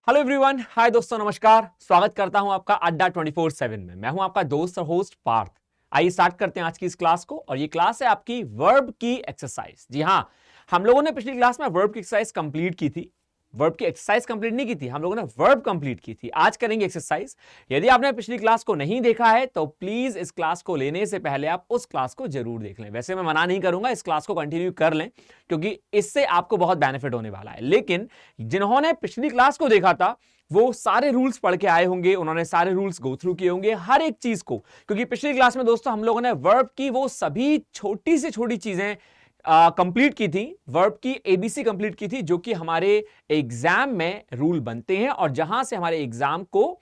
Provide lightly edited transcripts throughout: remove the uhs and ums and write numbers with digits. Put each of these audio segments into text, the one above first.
Hello everyone, हाय दोस्तों, नमस्कार। स्वागत करता हूं आपका अड्डा 24/7 में। मैं हूं आपका दोस्त और होस्ट पार्थ। आइए स्टार्ट करते हैं आज की इस क्लास को। और ये क्लास है आपकी वर्ब की एक्सरसाइज। जी हां, हम लोगों ने पिछली क्लास में वर्ब की एक्सरसाइज कंप्लीट की थी। वर्ब की एक्सरसाइज कंप्लीट नहीं की थी, हम लोगों ने वर्ब कंप्लीट की थी। आज करेंगे एक्सरसाइज। यदि आपने पिछली क्लास को नहीं देखा है तो प्लीज इस क्लास को लेने से पहले आप उस क्लास को जरूर देख लें। वैसे मैं मना नहीं करूंगा, इस क्लास को कंटिन्यू कर लें क्योंकि इससे आपको बहुत बेनिफिट होने वाला है। लेकिन जिन्होंने पिछली क्लास को देखा था वो सारे रूल्स पढ़ के आए होंगे, उन्होंने सारे रूल्स गो थ्रू किए होंगे हर एक चीज को। क्योंकि पिछली क्लास में दोस्तों हम लोगों ने वर्ब की वो सभी छोटी से छोटी चीजें कंप्लीट की थी। वर्ब की एबीसी कंप्लीट की थी जो कि हमारे एग्जाम में रूल बनते हैं और जहां से हमारे एग्जाम को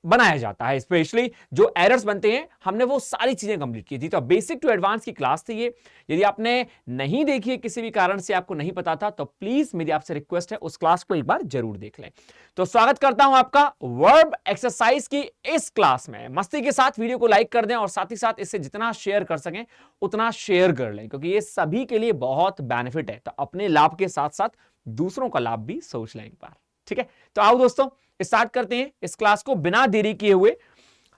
बनाया जाता है। स्पेशली जो एरर्स बनते हैं, हमने वो सारी चीजें कंप्लीट की थी। तो बेसिक टू एडवांस की क्लास थी ये। यदि आपने नहीं देखी है, किसी भी कारण से आपको नहीं पता था, तो प्लीज मेरी आपसे रिक्वेस्ट है उस क्लास को एक बार जरूर देख लें। तो स्वागत करता हूं आपका वर्ब एक्सरसाइज की इस क्लास में। मस्ती के साथ वीडियो को लाइक कर दें और साथ ही साथ इससे जितना शेयर कर सकें उतना शेयर कर लें, क्योंकि ये सभी के लिए बहुत बेनिफिट है। तो अपने लाभ के साथ साथ दूसरों का लाभ भी सोच लें एक बार। ठीक है, तो आओ दोस्तों स्टार्ट करते हैं इस क्लास को बिना देरी किए हुए।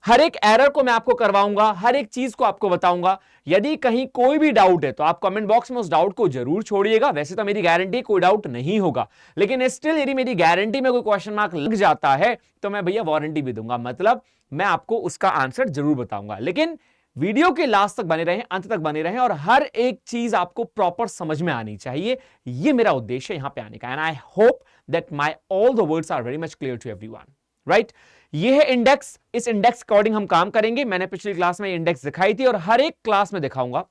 हर एक एरर को मैं आपको करवाऊंगा, हर एक चीज को आपको बताऊंगा। यदि कहीं कोई भी डाउट है तो आप कमेंट बॉक्स में उस डाउट को जरूर छोड़िएगा। वैसे तो मेरी गारंटी कोई डाउट नहीं होगा, लेकिन स्टिल यदि मेरी गारंटी में कोई क्वेश्चन मार्क लग जाता है तो मैं भैया वारंटी भी दूंगा, मतलब मैं आपको उसका आंसर जरूर बताऊंगा। लेकिन वीडियो के लास्ट तक बने रहें, अंत तक बने रहें और हर एक चीज आपको प्रॉपर समझ में आनी चाहिए। यह मेरा उद्देश्य है यहां पे आने का। And I hope that my all the words are very much clear to everyone, right. ये है इंडेक्स। इस इंडेक्स अकॉर्डिंग हम काम करेंगे। मैंने पिछली क्लास में इंडेक्स दिखाई थी और हर एक क्लास में दिखाऊंगा।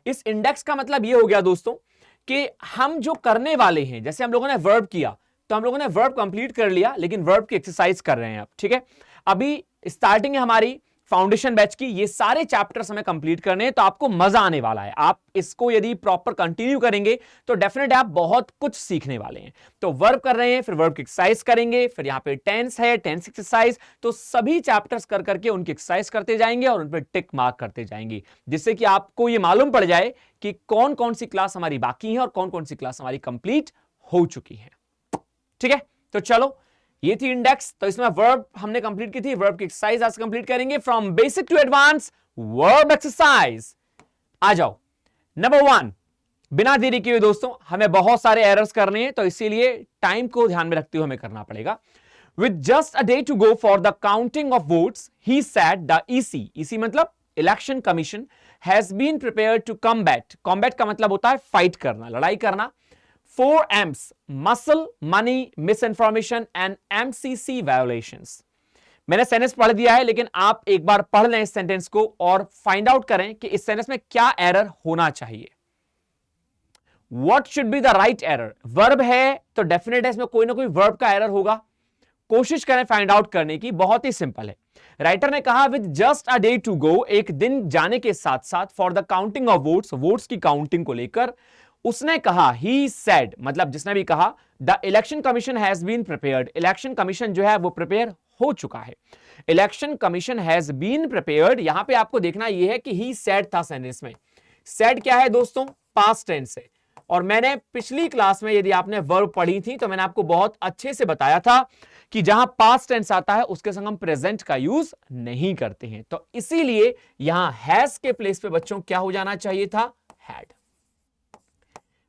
इस इंडेक्स का मतलब ये हो गया दोस्तों कि हम जो करने वाले हैं, जैसे हम लोगों ने वर्ब किया तो हम लोगों ने वर्ब कंप्लीट कर लिया, लेकिन वर्ब की एक्सरसाइज कर रहे हैं अब। ठीक है, अभी स्टार्टिंग है हमारी फाउंडेशन बैच की। ये सारे चैप्टर्स हमें कंप्लीट करने हैं, तो आपको मजा आने वाला है। आप इसको यदि प्रॉपर कंटिन्यू करेंगे तो डेफिनेट आप बहुत कुछ सीखने वाले हैं। तो वर्ब कर रहे हैं, फिर वर्ब की एक्सरसाइज करेंगे, फिर यहां पे टेंस है, टेंस एक्सरसाइज। तो सभी चैप्टर्स कर करके उनकी एक्सरसाइज करते जाएंगे और उन पर टिक मार्क करते जाएंगे, जिससे कि आपको यह मालूम पड़ जाए कि कौन कौन सी क्लास हमारी बाकी है और कौन कौन सी क्लास हमारी कंप्लीट हो चुकी है। ठीक है, तो चलो, ये थी इंडेक्स। तो इसमें वर्ब हमने कंप्लीट की थी, वर्ब की एक्सरसाइज आज कंप्लीट करेंगे। From basic to advance verb exercise. आ जाओ, नंबर 1। बिना देरी किए दोस्तों, हमें बहुत सारे एरर्स करने हैं, तो इसीलिए टाइम को ध्यान में रखते हुए हमें करना पड़ेगा। With just a day to go for the counting of votes, he said the EC मतलब election commission has been prepared to combat। combat का मतलब होता है फाइट करना, लड़ाई करना। 4 M's muscle, money, misinformation and MCC violations। मैंने sentence पढ़ दिया है, लेकिन आप एक बार पढ़ लें इस सेंटेंस को और फाइंड आउट करें कि इस सेंटेंस में क्या एरर होना चाहिए। What should be the right error? Verb है तो डेफिनेट है इसमें कोई ना कोई वर्ब का एरर होगा। कोशिश करें फाइंड आउट करने की, बहुत ही सिंपल है। राइटर ने कहा with just a day to go, एक दिन जाने के साथ साथ, for the counting of votes, votes की काउंटिंग को लेकर उसने कहा, ही सेड मतलब जिसने भी कहा, the election commission has been prepared. Election commission जो है वो प्रिपेयर हो चुका है। Election commission has been prepared, यहां पे आपको देखना यह है कि ही सेड था सेंटेंस में। सेड क्या है दोस्तों? पास्ट टेंस है। और मैंने पिछली क्लास में, यदि आपने वर्ब पढ़ी थी, तो मैंने आपको बहुत अच्छे से बताया था कि जहां पास्ट टेंस आता है उसके संग हम प्रेजेंट का यूज नहीं करते हैं। तो इसीलिए यहां हैज के प्लेस पे बच्चों क्या हो जाना चाहिए था? हैड।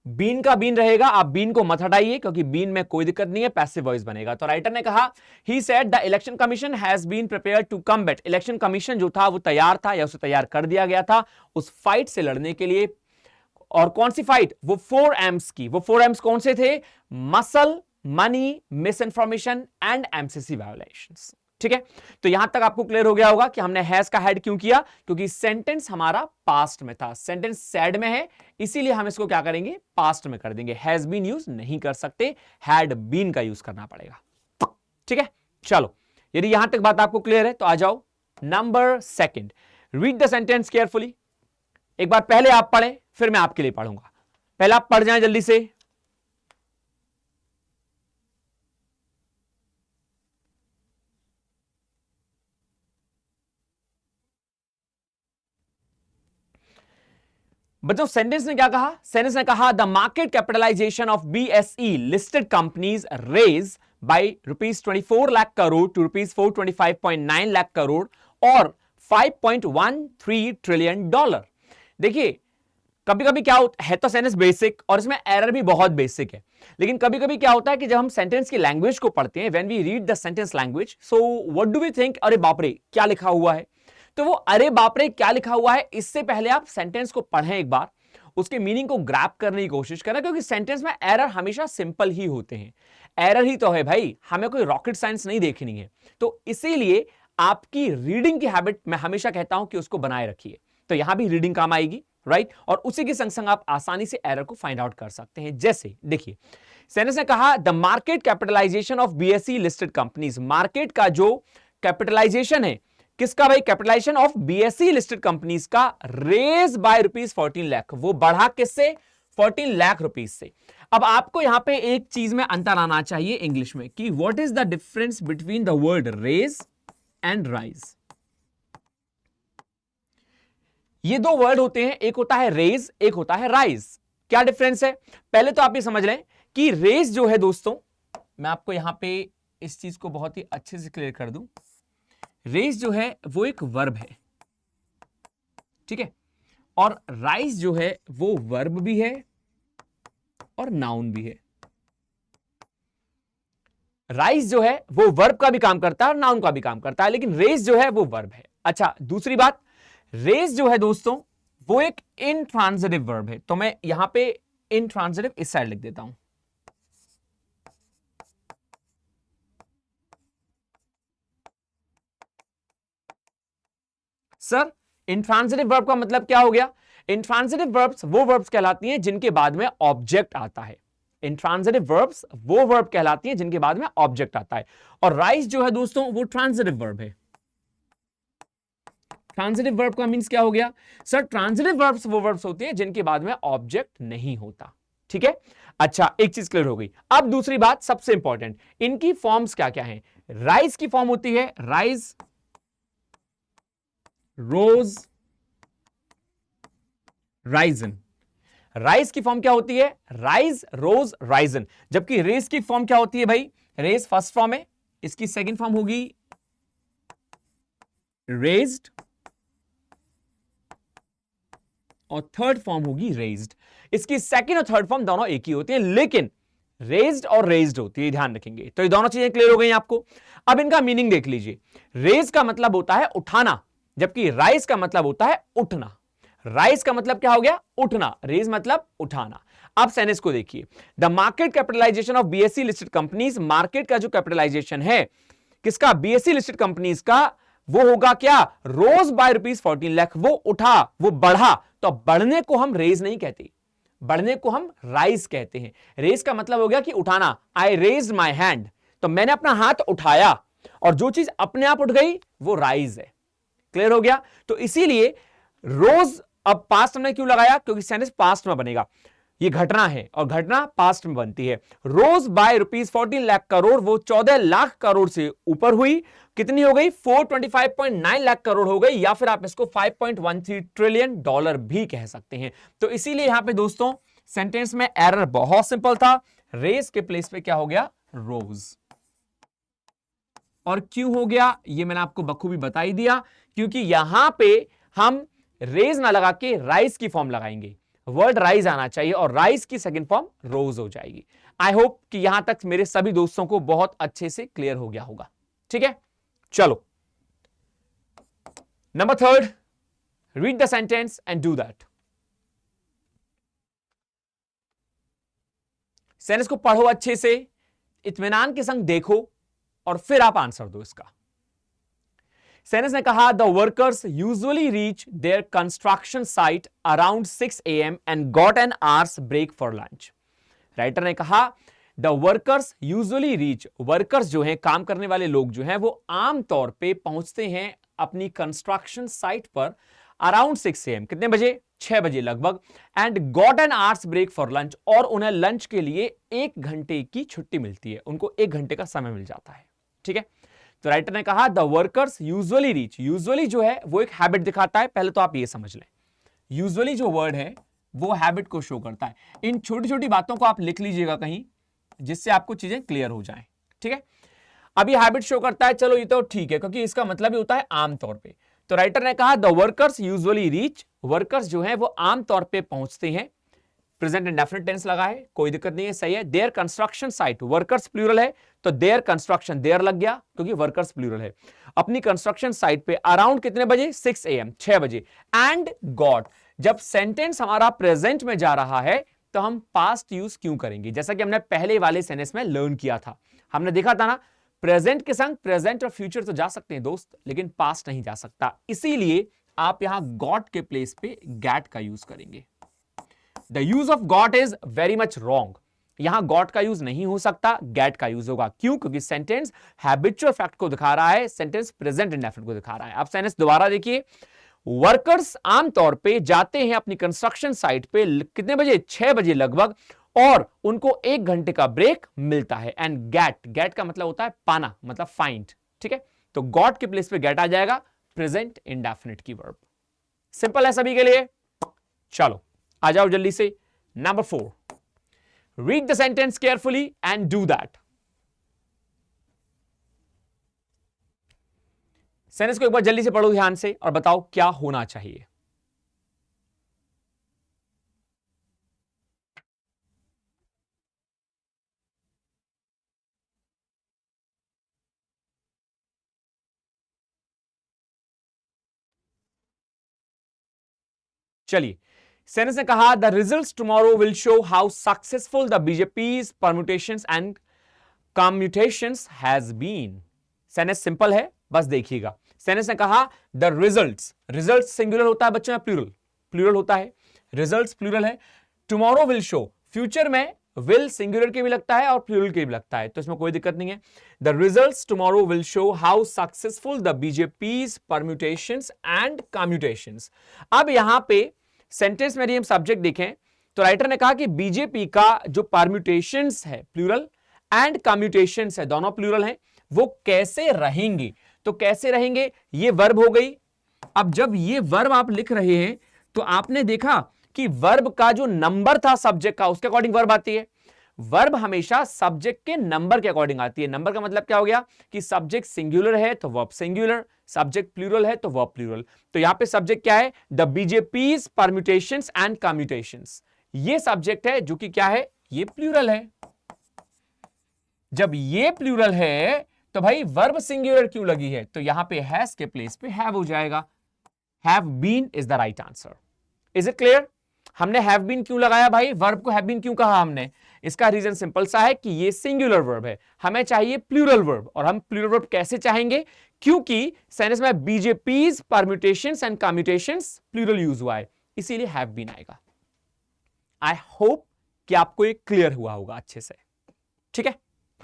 बीन का बीन रहेगा, आप बीन को मत हटाइए क्योंकि बीन में कोई दिक्कत नहीं है, पैसिव वॉइस बनेगा। तो राइटर ने कहा, he said the election commission has been prepared to combat. Election commission जो था वो तैयार था या उसे तैयार कर दिया गया था उस फाइट से लड़ने के लिए। और कौन सी फाइट? वो 4 M's की। वो 4 M's कौन से थे? Muscle, money, miss information and MCC violations. ठीक है, तो यहां तक आपको क्लियर हो गया होगा कि हमने हैज का हेड क्यों किया, क्योंकि सेंटेंस हमारा पास्ट में था, सेंटेंस सैड में है, इसीलिए हम इसको क्या करेंगे? पास्ट में कर देंगे। हैज बीन यूज नहीं कर सकते, हैड बीन का यूज करना पड़ेगा। ठीक है, चलो, यदि यहां तक बात आपको क्लियर है तो आ जाओ number 2। Read the sentence carefully. एक बार पहले आप पढ़ें, फिर मैं आपके लिए पढ़ूंगा। पहले आप पढ़ जाएं जल्दी से। बच्चों सेंटेंस ने क्या कहा? सेंटेंस ने कहा the market capitalisation of BSE listed companies raise by ₹24 lakh crore to ₹425.9 lakh crore और $5.13 ट्रिलियन। देखिए कभी कभी क्या होता है, तो सेंटेंस बेसिक और इसमें एरर भी बहुत बेसिक है, लेकिन कभी कभी क्या होता है कि जब हम सेंटेंस की लैंग्वेज को पढ़ते हैं, when we read the sentence language, so what do we think, अरे बाप रे क्या लिखा हुआ है। तो वो अरे बाप रे क्या लिखा हुआ है, इससे पहले आप सेंटेंस को पढ़ें एक बार, उसके मीनिंग को ग्रैब करने की कोशिश करें, क्योंकि सेंटेंस में एरर हमेशा सिंपल ही होते हैं। एरर ही तो है भाई, हमें कोई रॉकेट साइंस नहीं देखनी है। तो इसीलिए आपकी रीडिंग की हैबिट मैं हमेशा कहता हूं कि उसको बनाए रखिए, तो यहां भी रीडिंग काम आएगी, राइट। और उसी के संग संग आप आसानी से एरर को फाइंड आउट कर सकते हैं। जैसे देखिए सेनेस ने कहा the market capitalisation of BSE listed companies, market का जो कैपिटलाइजेशन है किसका भाई, capitalisation of BSE listed companies का रेज बाय ₹14 लाख, वो बढ़ा किससे, 14 लाख रुपीस से। अब आपको यहां पे एक चीज में अंतर आना चाहिए इंग्लिश में कि what is the difference between the word raise and rise. ये दो वर्ड होते हैं, एक होता है रेज, एक होता है राइज। क्या डिफरेंस है, पहले तो आप ये समझ लें कि रेज जो है दोस्तों, मैं आपको यहां पे इस चीज को बहुत ही अच्छे से क्लियर कर दूं, रेज जो है वो एक वर्ब है, ठीक है, और राइज जो है वो वर्ब भी है और नाउन भी है। राइज जो है वो वर्ब का भी काम करता है और नाउन का भी काम करता है, लेकिन रेज जो है वो वर्ब है। अच्छा दूसरी बात, रेज जो है दोस्तों वो एक इंट्रांजिटिव वर्ब है, तो मैं यहां पे इंट्रांजिटिव इस साइड लिख देता हूं। सर इंट्रांजिटिव वर्ब का मतलब क्या हो गया, इंट्रांजिटिव वर्ब्स वो वर्ब्स कहलाती हैं जिनके बाद में ऑब्जेक्ट आता है। इंट्रांजिटिव वर्ब्स वो वर्ब कहलाती हैं जिनके बाद में ऑब्जेक्ट आता है, और राइज जो है दोस्तों वो ट्रांजिटिव वर्ब है। ट्रांजिटिव वर्ब का मींस क्या हो गया, सर ट्रांजिटिव वर्ब्स वो वर्ब्स होते हैं जिनके बाद में ऑब्जेक्ट नहीं होता, ठीक है। अच्छा एक चीज क्लियर हो गई। अब दूसरी बात सबसे इंपॉर्टेंट, इनकी फॉर्म्स क्या क्या हैं। राइज की फॉर्म होती है राइज, रोज, राइजन। राइज की फॉर्म क्या होती है, राइज, रोज, राइजन। जबकि रेज की फॉर्म क्या होती है भाई, रेज फर्स्ट फॉर्म है, इसकी सेकंड फॉर्म होगी रेज्ड और थर्ड फॉर्म होगी रेज्ड। इसकी सेकंड और थर्ड फॉर्म दोनों एक ही होती है, लेकिन रेज्ड और रेज्ड होती है, ध्यान रखेंगे। तो ये दोनों चीजें क्लियर हो गई आपको। अब इनका मीनिंग देख लीजिए, रेज का मतलब होता है उठाना, जबकि राइज का मतलब होता है उठना। राइज का मतलब क्या हो गया, उठना, रेज मतलब उठाना। अब सेनेस को देखिए, the market capitalisation of BSE listed companies, market का जो कैपिटलाइजेशन है किसका, बीएसई लिस्टेड कंपनीज का, वो होगा क्या, रोज बाय ₹14 लाख, वो उठा, वो बढ़ा। तो बढ़ने को हम रेज नहीं कहते, बढ़ने को हम राइज कहते हैं। रेज का मतलब हो गया कि उठाना, आई रेज माई हैंड, तो मैंने अपना हाथ उठाया, और जो चीज अपने आप उठ गई वो राइज है। क्लियर हो गया। तो इसीलिए रोज, अब पास्ट हमने क्यों लगाया, क्योंकि सेंटेंस पास्ट में बनेगा, ये घटना है और घटना पास्ट में बनती है। रोज बाय ₹14 लाख करोड़, वो 14 लाख करोड़ से ऊपर हुई, कितनी हो गई, 425.9 लाख करोड़ हो गई, या फिर आप इसको $5.13 ट्रिलियन भी कह सकते हैं। तो इसीलिए यहां पे दोस्तों सेंटेंस में एरर बहुत सिंपल था, रेज के प्लेस पे क्या हो गया, रोज। और क्यों हो गया ये मैंने आपको बखूबी बता ही दिया, क्योंकि यहां पे हम रेज ना लगा के राइज की फॉर्म लगाएंगे, वर्ड राइज आना चाहिए और राइज की सेकंड फॉर्म रोज हो जाएगी। आई होप कि यहां तक मेरे सभी दोस्तों को बहुत अच्छे से क्लियर हो गया होगा, ठीक है। चलो number third, read the sentence and do that. Sentence को पढ़ो अच्छे से, इत्मीनान के संग देखो और फिर आप आंसर दो इसका। सेनेस ने कहा the workers usually reach their construction site around 6 AM and got an hour's break for lunch. Writer ने कहा the workers usually reach, workers जो हैं, काम करने वाले लोग जो हैं, वो आमतौर पे पहुंचते हैं अपनी कंस्ट्रक्शन साइट पर अराउंड 6 AM, कितने बजे, 6 बजे लगभग, and got an hour's break for lunch, और उन्हें लंच के लिए 1 घंटे की छुट्टी मिलती है, उनको 1 घंटे का समय मिल जाता है, ठीक है। तो राइटर ने कहा the workers usually reach, usually जो है वो एक हैबिट दिखाता है, पहले तो आप ये समझ लें, यूजुअली जो वर्ड है वो हैबिट को शो करता है। इन छोटी छोटी बातों को आप लिख लीजिएगा कहीं, जिससे आपको चीजें क्लियर हो जाएं, ठीक है, अभी हैबिट शो करता है, चलो ये तो ठीक है, क्योंकि इसका मतलब ही होता है आमतौर पे। तो राइटर ने कहा the workers usually reach, workers जो हैं वो आमतौर पे पहुंचते हैं। प्रेजेंट इंडेफिनिट टेंस लगा है, कोई दिक्कत नहीं है, सही है। Their construction site, workers plural है तो देयर कंस्ट्रक्शन, देयर लग गया क्योंकि वर्कर्स प्लूरल है। अपनी कंस्ट्रक्शन साइट पे अराउंड कितने बजे, 6 AM, 6 बजे। एंड गॉट, जब सेंटेंस हमारा प्रेजेंट में जा रहा है तो हम पास्ट यूज क्यों करेंगे, जैसा कि हमने पहले वाले सेंटेंस में लर्न किया था। हमने देखा था ना, प्रेजेंट के संग प्रेजेंट और फ्यूचर तो जा सकते हैं दोस्त, लेकिन पास्ट नहीं जा सकता, इसीलिए आप यहां गॉट के प्लेस पे गैट का यूज करेंगे। The use of got is very much wrong, यहां गॉट का यूज नहीं हो सकता, गैट का यूज होगा। क्यों? क्योंकि सेंटेंस हैबिचुअल फैक्ट को दिखा रहा है, सेंटेंस प्रेजेंट इंडेफिनिट को दिखा रहा है। अब सेंटेंस दोबारा देखिए, वर्कर्स आमतौर पे जाते हैं अपनी कंस्ट्रक्शन साइट पे कितने बजे, 6 बजे लगभग, और उनको 1 घंटे का ब्रेक मिलता है। एंड गैट, गैट का मतलब होता है पाना, मतलब फाइंड, ठीक है। तो गॉट के प्लेस पे गैट आ जाएगा, प्रेजेंट इंडेफिनिट की वर्ब। सिंपल है सभी के लिए। चलो आ जाओ जल्दी से, number 4, read the sentence carefully and do that. Sentence को एक बार जल्दी से पढ़ो ध्यान से और बताओ क्या होना चाहिए। चलिए, सेनेस ने कहा the results tomorrow will show how successful the BJP's permutations and commutations has been. सेनेस सिंपल है, बस देखिएगा। सेनेस ने कहा द रिजल्ट्स, रिजल्ट्स सिंगुलर होता है बच्चों, प्लूरल, प्लूरल होता है, रिजल्ट्स प्लूरल है। टुमारो विल शो, फ्यूचर में विल सिंगुलर के भी लगता है और प्लूरल के भी लगता है, तो इसमें कोई दिक्कत नहीं है। The results tomorrow will show how successful the BJP's permutations and commutations. अब यहां पे सेंटेंस में यदि हम सब्जेक्ट देखें तो राइटर ने कहा कि बीजेपी का जो परम्यूटेशंस है प्लूरल एंड कम्यूटेशंस है, दोनों प्लूरल हैं, वो कैसे रहेंगे। तो कैसे रहेंगे, ये वर्ब हो गई। अब जब ये वर्ब आप लिख रहे हैं तो आपने देखा कि वर्ब का जो नंबर था सब्जेक्ट का, उसके अकॉर्डिंग वर्ब आती है। वर्ब हमेशा सब्जेक्ट के नंबर के अकॉर्डिंग आती है। नंबर का मतलब क्या हो गया कि सब्जेक्ट सिंगुलर है तो वर्ब सिंगुलर, सब्जेक्ट प्लूरल है तो वर्ब प्लूरल। तो यहां पे सब्जेक्ट क्या है, द बीजेपी's परम्यूटेशंस एंड कम्यूटेशंस। ये सब्जेक्ट है जो कि क्या है, ये प्लूरल है। जब ये प्लूरल है तो भाई वर्ब सिंगुलर क्यों लगी है, तो यहां पे हैज के प्लेस पे हैव हो जाएगा। Have been is the right answer. Is it clear? हमने हैव बीन क्यों लगाया भाई, वर्ब को हैव बीन क्यों कहा हमने? इसका रीजन सिंपल सा है कि ये सिंगुलर वर्ब है, हमें चाहिए प्लूरल वर्ब। और हम प्लूरल वर्ब कैसे चाहेंगे, क्योंकि सेंटेंस में BJP's permutations and कम्यूटेशंस plural use हुआ है, इसीलिए हैव बीन आएगा। आई होप कि आपको ये क्लियर हुआ होगा अच्छे से, ठीक है।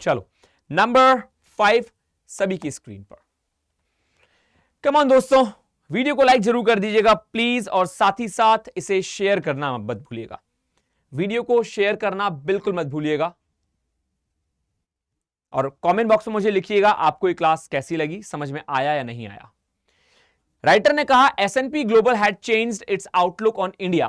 चलो नंबर 5 सभी की स्क्रीन पर। कम ऑन दोस्तों, वीडियो को लाइक जरूर कर दीजिएगा प्लीज, और साथ ही साथ इसे शेयर करना मत भूलिएगा। वीडियो को शेयर करना बिल्कुल मत भूलिएगा, और कमेंट बॉक्स में मुझे लिखिएगा आपको ये क्लास कैसी लगी, समझ में आया या नहीं आया। राइटर ने कहा S&P Global had changed its outlook on India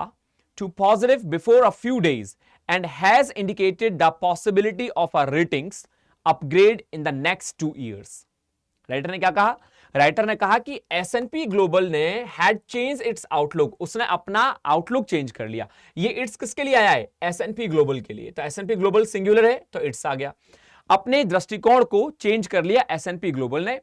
to positive before a few days and has indicated the possibility of a ratings upgrade in the next 2 years. Writer ने क्या कहा, राइटर ने कहा कि S&P Global ने had changed its outlook, उसने अपना outlook change कर लिया। ये इट्स किसके लिए आया है, S&P Global के लिए। तो S&P Global सिंगुलर है तो इट्स आ गया। अपने दृष्टिकोण को चेंज कर लिया S&P Global ने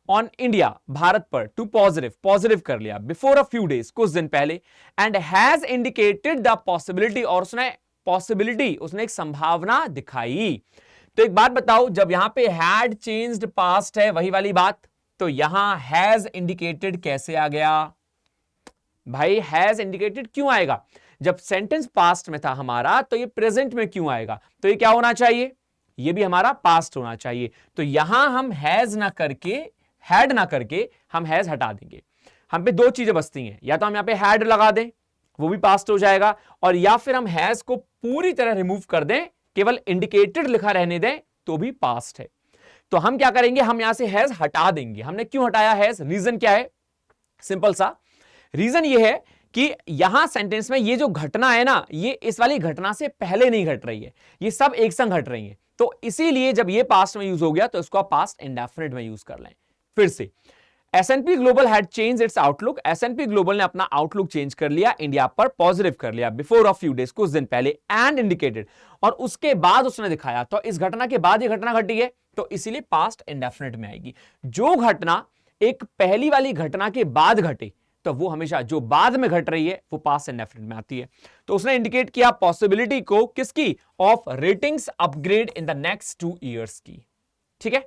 ऑन इंडिया, भारत पर, टू पॉजिटिव, पॉजिटिव कर लिया, बिफोर अ फ्यू डेज, कुछ दिन पहले, and has indicated the possibility, और उसने पॉसिबिलिटी, उसने एक संभावना दिखाई। तो एक बात बताओ, जब यहां पे हैड चेंज्ड पास्ट है, वही वाली बात, तो यहां हैज इंडिकेटेड कैसे आ गया भाई? हैज इंडिकेटेड क्यों आएगा? जब सेंटेंस पास्ट में था हमारा तो ये प्रेजेंट में क्यों आएगा? तो ये क्या होना चाहिए, ये भी हमारा पास्ट होना चाहिए। तो यहां हम हैज ना करके, हैड ना करके हम हैज हटा देंगे। हम पे दो चीजें बचती हैं, या तो हम यहां पे हैड लगा दें, वो भी पास्ट हो जाएगा, और या फिर हम हैज को पूरी तरह रिमूव कर दें, केवल इंडिकेटेड लिखा रहने दें, तो भी पास्ट है। तो हम क्या करेंगे, हम यहां से हैज हटा देंगे। हमने क्यों हटाया हैज, रीजन क्या है, सिंपल सा रीजन ये है कि यहां सेंटेंस में ये जो घटना है ना, ये इस वाली घटना से पहले नहीं घट रही है, ये सब एक संग घट रही है। तो इसीलिए जब ये पास्ट में यूज हो गया तो इसको आप पास्ट इंडेफिनिट में यूज कर लें। फिर से S&P global had change it's outlook, S&P global ने अपना आउटलुक चेंज कर लिया, इंडिया पर पॉजिटिव कर लिया बिफोर अ फ्यू डेज, कुछ दिन पहले, एंड इंडिकेटेड, और उसके बाद उसने दिखाया, तो इस घटना के बाद ये घटना घटी है तो इसीलिए पास्ट इंडेफिनिट में आएगी। जो घटना एक पहली वाली घटना के बाद घटे तो वो हमेशा जो बाद में घट रही है वो पास्ट इंडेफिनिट में आती है। तो उसने इंडिकेट किया पॉसिबिलिटी को किसकी, of ratings upgrade in the next 2 years की। ठीक है,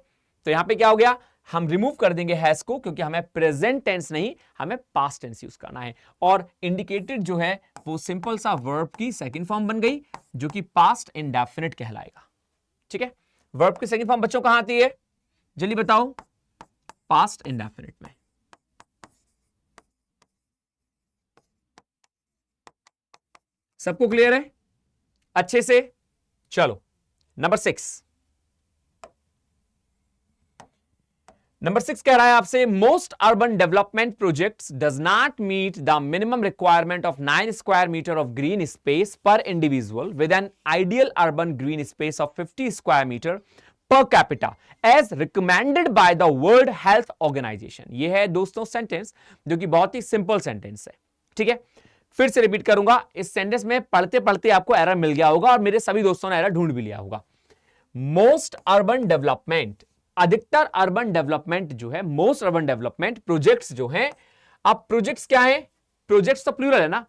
तो यहां पे क्या हो गया, हम रिमूव कर देंगे हैज को, क्योंकि हमें प्रेजेंट टेंस नहीं, हमें पास्ट टेंस यूज करना है। और इंडिकेटेड जो है वो सिंपल सा वर्ब की सेकंड फॉर्म बन गई, जो कि पास्ट इंडेफिनिट कहलाएगा। ठीक है, वर्ब की सेकंड फॉर्म बच्चों कहां आती है, जल्दी बताओ, पास्ट इंडेफिनिट में। सबको क्लियर है अच्छे से? चलो नंबर 6 कह रहा है आपसे, most urban development projects does not meet the minimum requirement of 9 square meter of green space per individual with an ideal urban green space of 50 square meter per capita as recommended by the World Health Organization. यह है दोस्तों sentence, जो कि बहुत ही simple sentence है। ठीक है, फिर से रिपीट करूंगा, इस सेंटेंस में पढ़ते पढ़ते आपको एरर मिल गया होगा और मेरे सभी दोस्तों ने एरर ढूंढ भी लिया होगा। मोस्ट अर्बन डेवलपमेंट, अधिकतर अर्बन डेवलपमेंट जो है, मोस्ट अर्बन डेवलपमेंट प्रोजेक्ट्स जो हैं, अब प्रोजेक्ट्स क्या है, प्रोजेक्ट्स तो प्लूरल है ना,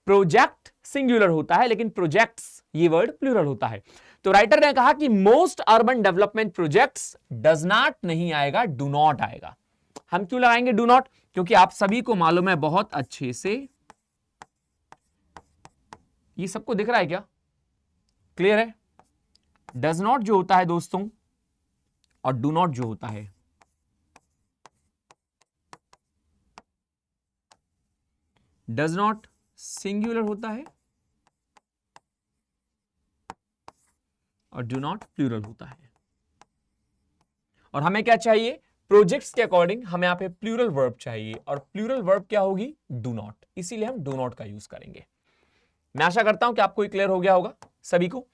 प्रोजेक्ट सिंगुलर होता है लेकिन प्रोजेक्ट्स ये वर्ड प्लूरल होता है। तो राइटर ने कहा कि most urban development projects does not नहीं आएगा, डू नॉट आएगा। हम क्यों लगाएंगे डू नॉट, क्योंकि आप सभी को मालूम है बहुत अच्छे से, ये सबको दिख रहा है क्या, क्लियर है? डज नॉट जो होता है दोस्तों और डू नॉट जो होता है, डज नॉट सिंगुलर होता है और डू नॉट प्लूरल होता है। और हमें क्या चाहिए, प्रोजेक्ट्स के अकॉर्डिंग हमें यहां पे प्लूरल वर्ब चाहिए, और प्लूरल वर्ब क्या होगी, डू नॉट, इसीलिए हम डू नॉट का यूज करेंगे। मैं आशा करता हूं कि आपको क्लियर हो गया होगा सभी को।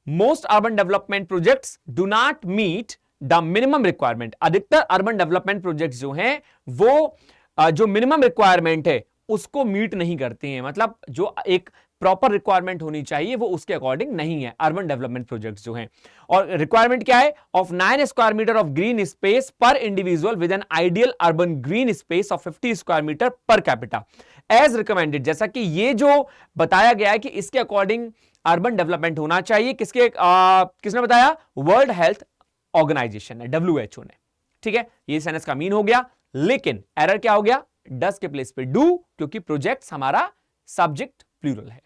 Most urban development projects do not meet the minimum requirement, अधिकतर अर्बन डेवलपमेंट प्रोजेक्ट्स जो हैं वो जो मिनिमम रिक्वायरमेंट है उसको मीट नहीं करते हैं, मतलब जो एक प्रॉपर रिक्वायरमेंट होनी चाहिए वो उसके अकॉर्डिंग नहीं है अर्बन डेवलपमेंट प्रोजेक्ट्स जो हैं। और रिक्वायरमेंट क्या है, of 9 square meter of green space per individual with an ideal urban green space of 50 square meter per capita as recommended, जैसा कि ये जो बताया गया है कि इसके अकॉर्डिंग अर्बन डेवलपमेंट होना चाहिए, किसने बताया, वर्ल्ड हेल्थ ऑर्गेनाइजेशन ने, WHO ने। ठीक है, ये सेंटेंस का मीन हो गया, लेकिन एरर क्या हो गया, डस के प्लेस पे डू, क्योंकि प्रोजेक्ट्स हमारा सब्जेक्ट प्लूरल है।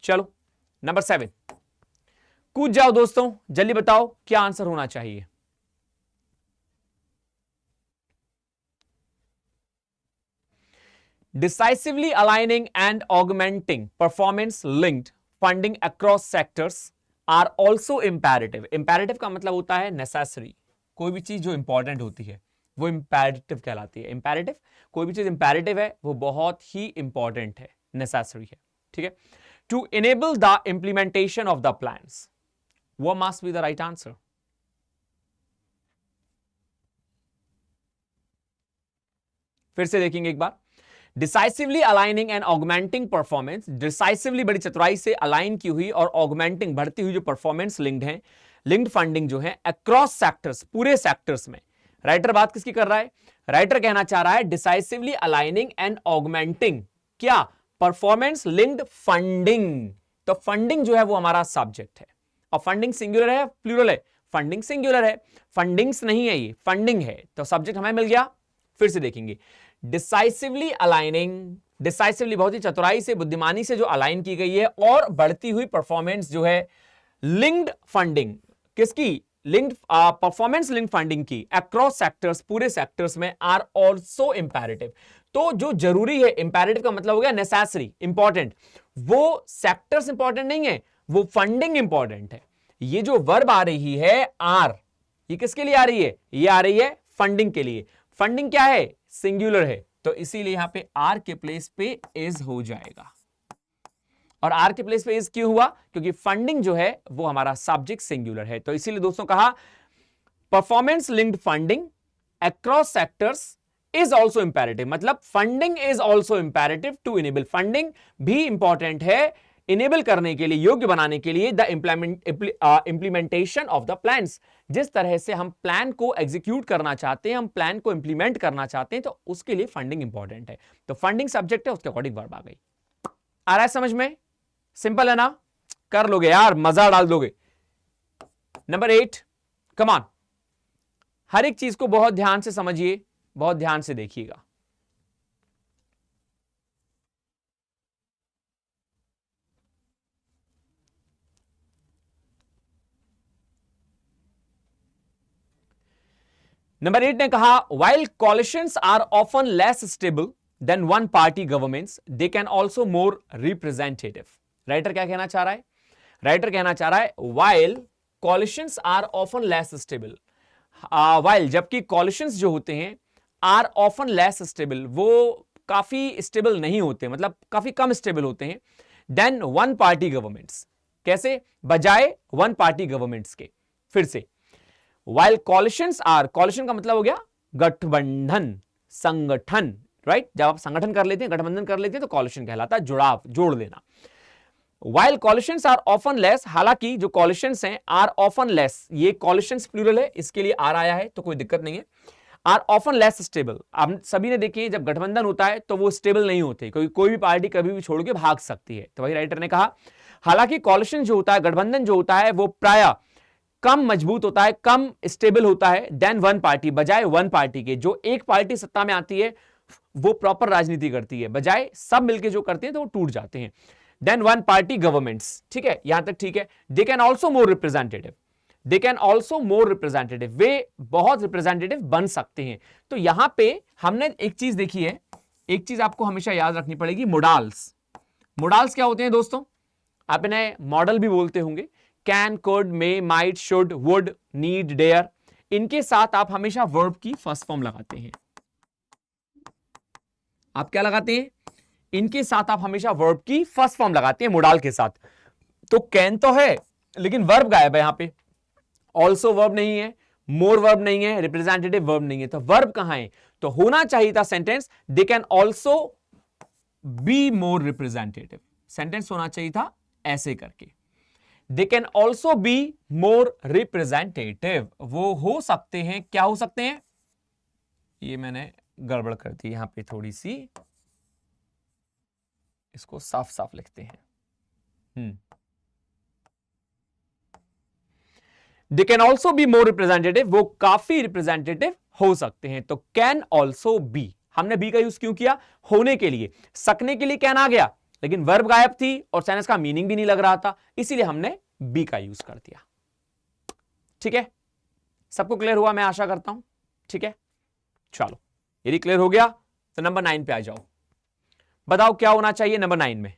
चलो नंबर 7 कूद जाओ दोस्तों, जल्दी बताओ क्या आंसर होना चाहिए। Decisively aligning and augmenting performance linked funding across sectors are also imperative. Imperative का मतलब होता है नेसेसरी, कोई भी चीज जो इंपॉर्टेंट होती है वो इंपैरेटिव कहलाती है। इंपैरेटिव, कोई भी चीज इंपैरेटिव है वो बहुत ही इंपॉर्टेंट है, नेसेसरी है। ठीक है, to enable the implementation of the plans, वो must be the right answer. फिर से देखेंगे एक बार, decisively aligning and augmenting performance, decisively बड़ी चतुराई से अलाइन की हुई और ऑगमेंटिंग बढ़ती हुई जो परफॉर्मेंस लिंक्ड है, लिंक्ड फंडिंग जो है अक्रॉस सेक्टर्स, पूरे सेक्टर्स में। राइटर बात किसकी कर रहा है, राइटर कहना चाह रहा है डिसाइसिवली अलाइनिंग एंड ऑगमेंटिंग क्या, परफॉर्मेंस लिंक्ड फंडिंग। तो फंडिंग जो है वो हमारा सब्जेक्ट है, और फंडिंग सिंगुलर है प्लूरल है, फंडिंग सिंगुलर है, फंडिंग्स नहीं है, ये फंडिंग है, तो सब्जेक्ट हमें मिल गया। फिर से देखेंगे, डिसाइसिवली अलाइनिंग, डिसाइसिवली बहुत ही चतुराई से, बुद्धिमानी से जो अलाइन की गई है, और बढ़ती हुई परफॉर्मेंस जो है लिंक्ड फंडिंग, किसकी, लिंक्ड परफॉर्मेंस लिंक्ड फंडिंग की अक्रॉस सेक्टर्स, पूरे सेक्टर्स में, आर ऑल्सो इंपैरेटिव। तो जो जरूरी है, इंपैरेटिव का मतलब हो गया नेसेसरी, इंपॉर्टेंट, वो सेक्टर्स इंपॉर्टेंट नहीं है, वो फंडिंग इंपॉर्टेंट है। ये जो वर्ब आ रही है आर, ये किसके लिए आ रही है, ये आ रही है फंडिंग के लिए। फंडिंग क्या है, सिंगुलर है, तो इसीलिए यहां पे आर के प्लेस पे इज हो जाएगा। और आर के प्लेस पे इज क्यों हुआ? क्योंकि फंडिंग जो है वो हमारा सब्जेक्ट सिंगुलर है। तो इसीलिए दोस्तों कहा performance linked funding across sectors is also imperative, मतलब funding is also imperative to enable, funding भी इंपॉर्टेंट है इनेबल करने के लिए, योग्य बनाने के लिए the implementation of the plans. जिस तरह से हम प्लान को एग्जीक्यूट करना चाहते हैं, हम प्लान को इंप्लीमेंट करना चाहते हैं, तो उसके लिए फंडिंग इंपॉर्टेंट है। तो फंडिंग सब्जेक्ट है, उसके अकॉर्डिंग वर्ब आ गई। आ रहा है समझ में? सिंपल है ना? कर लोगे यार, मजा डाल दोगे। नंबर 8, कम ऑन, हर एक चीज को बहुत ध्यान से समझिए, बहुत ध्यान से देखिएगा। नंबर 8 ने कहा while coalitions are often less stable than one party governments they can also more representative। Writer क्या कहना चाह रहा है? राइटर कहना चाह रहा है while coalitions are often less stable, while जबकि coalitions जो होते हैं are often less stable, वो काफी स्टेबल नहीं होते, मतलब काफी कम स्टेबल होते हैं देन वन पार्टी गवर्नमेंट्स। कैसे? बजाय वन पार्टी गवर्नमेंट्स के। फिर से While coalitions are, coalition का मतलब हो गया गठबंधन, संगठन, राइट? जब आप संगठन कर लेते हैं, गठबंधन कर लेते हैं, तो coalition कहलाता है जुड़ाव, जोड़ देना। While coalitions are often less, हालांकि जो coalitions हैं are often less, ये coalitions प्लूरल है, इसके लिए आर आया है तो कोई दिक्कत नहीं है। are often less stable, आप सभी ने देखिए जब गठबंधन होता है तो वो स्टेबल नहीं होते, क्योंकि कोई भी पार्टी कभी भी छोड़ के भाग सकती है। तो वही राइटर ने कहा हालांकि coalition जो होता है, गठबंधन जो होता है, वो प्राय कम मजबूत होता है, कम स्टेबल होता है देन वन पार्टी, बजाय वन पार्टी के। जो एक पार्टी सत्ता में आती है वो प्रॉपर राजनीति करती है, बजाय सब मिलके जो करते हैं तो वो टूट जाते हैं। देन वन पार्टी गवर्नमेंट्स, ठीक है, यहां तक ठीक है। They can also more representative, they can also more representative, वे बहुत रिप्रेजेंटेटिव बन सकते हैं। तो यहां पे हमने एक चीज देखी है, एक चीज आपको हमेशा याद रखनी पड़ेगी, मोडाल्स। मोडाल्स क्या होते हैं दोस्तों? आप इन्हें मॉडल भी बोलते होंगे, can, could, may, might, should, would, need, dare. इनके साथ आप हमेशा वर्ब की फर्स्ट फॉर्म लगाते हैं। आप क्या लगाते हैं? इनके साथ आप हमेशा वर्ब की फर्स्ट फॉर्म लगाते हैं मोडाल के साथ। तो कैन तो है लेकिन वर्ब गायब है यहां पे, ऑल्सो वर्ब नहीं है, मोर वर्ब नहीं है, रिप्रेजेंटेटिव वर्ब नहीं है, तो वर्ब कहां है? तो होना चाहिए था sentence they can also be more representative, sentence होना चाहिए था ऐसे करके, दे can also be more representative, वो हो सकते हैं, क्या हो सकते हैं? ये मैंने गड़बड़ कर दी यहां पे थोड़ी सी, इसको साफ साफ लिखते हैं। दे can also be more representative, वो काफी रिप्रेजेंटेटिव हो सकते हैं। तो कैन ऑल्सो बी, हमने बी का यूज क्यों किया? होने के लिए, सकने के लिए कैन आ गया लेकिन वर्ब गायब थी और सेंटेंस का मीनिंग भी नहीं लग रहा था, इसीलिए हमने बी का यूज कर दिया। ठीक है, सबको क्लियर हुआ मैं आशा करता हूं। ठीक है, चलो यदि क्लियर हो गया तो नंबर 9 पे आ जाओ। बताओ क्या होना चाहिए नंबर 9 में?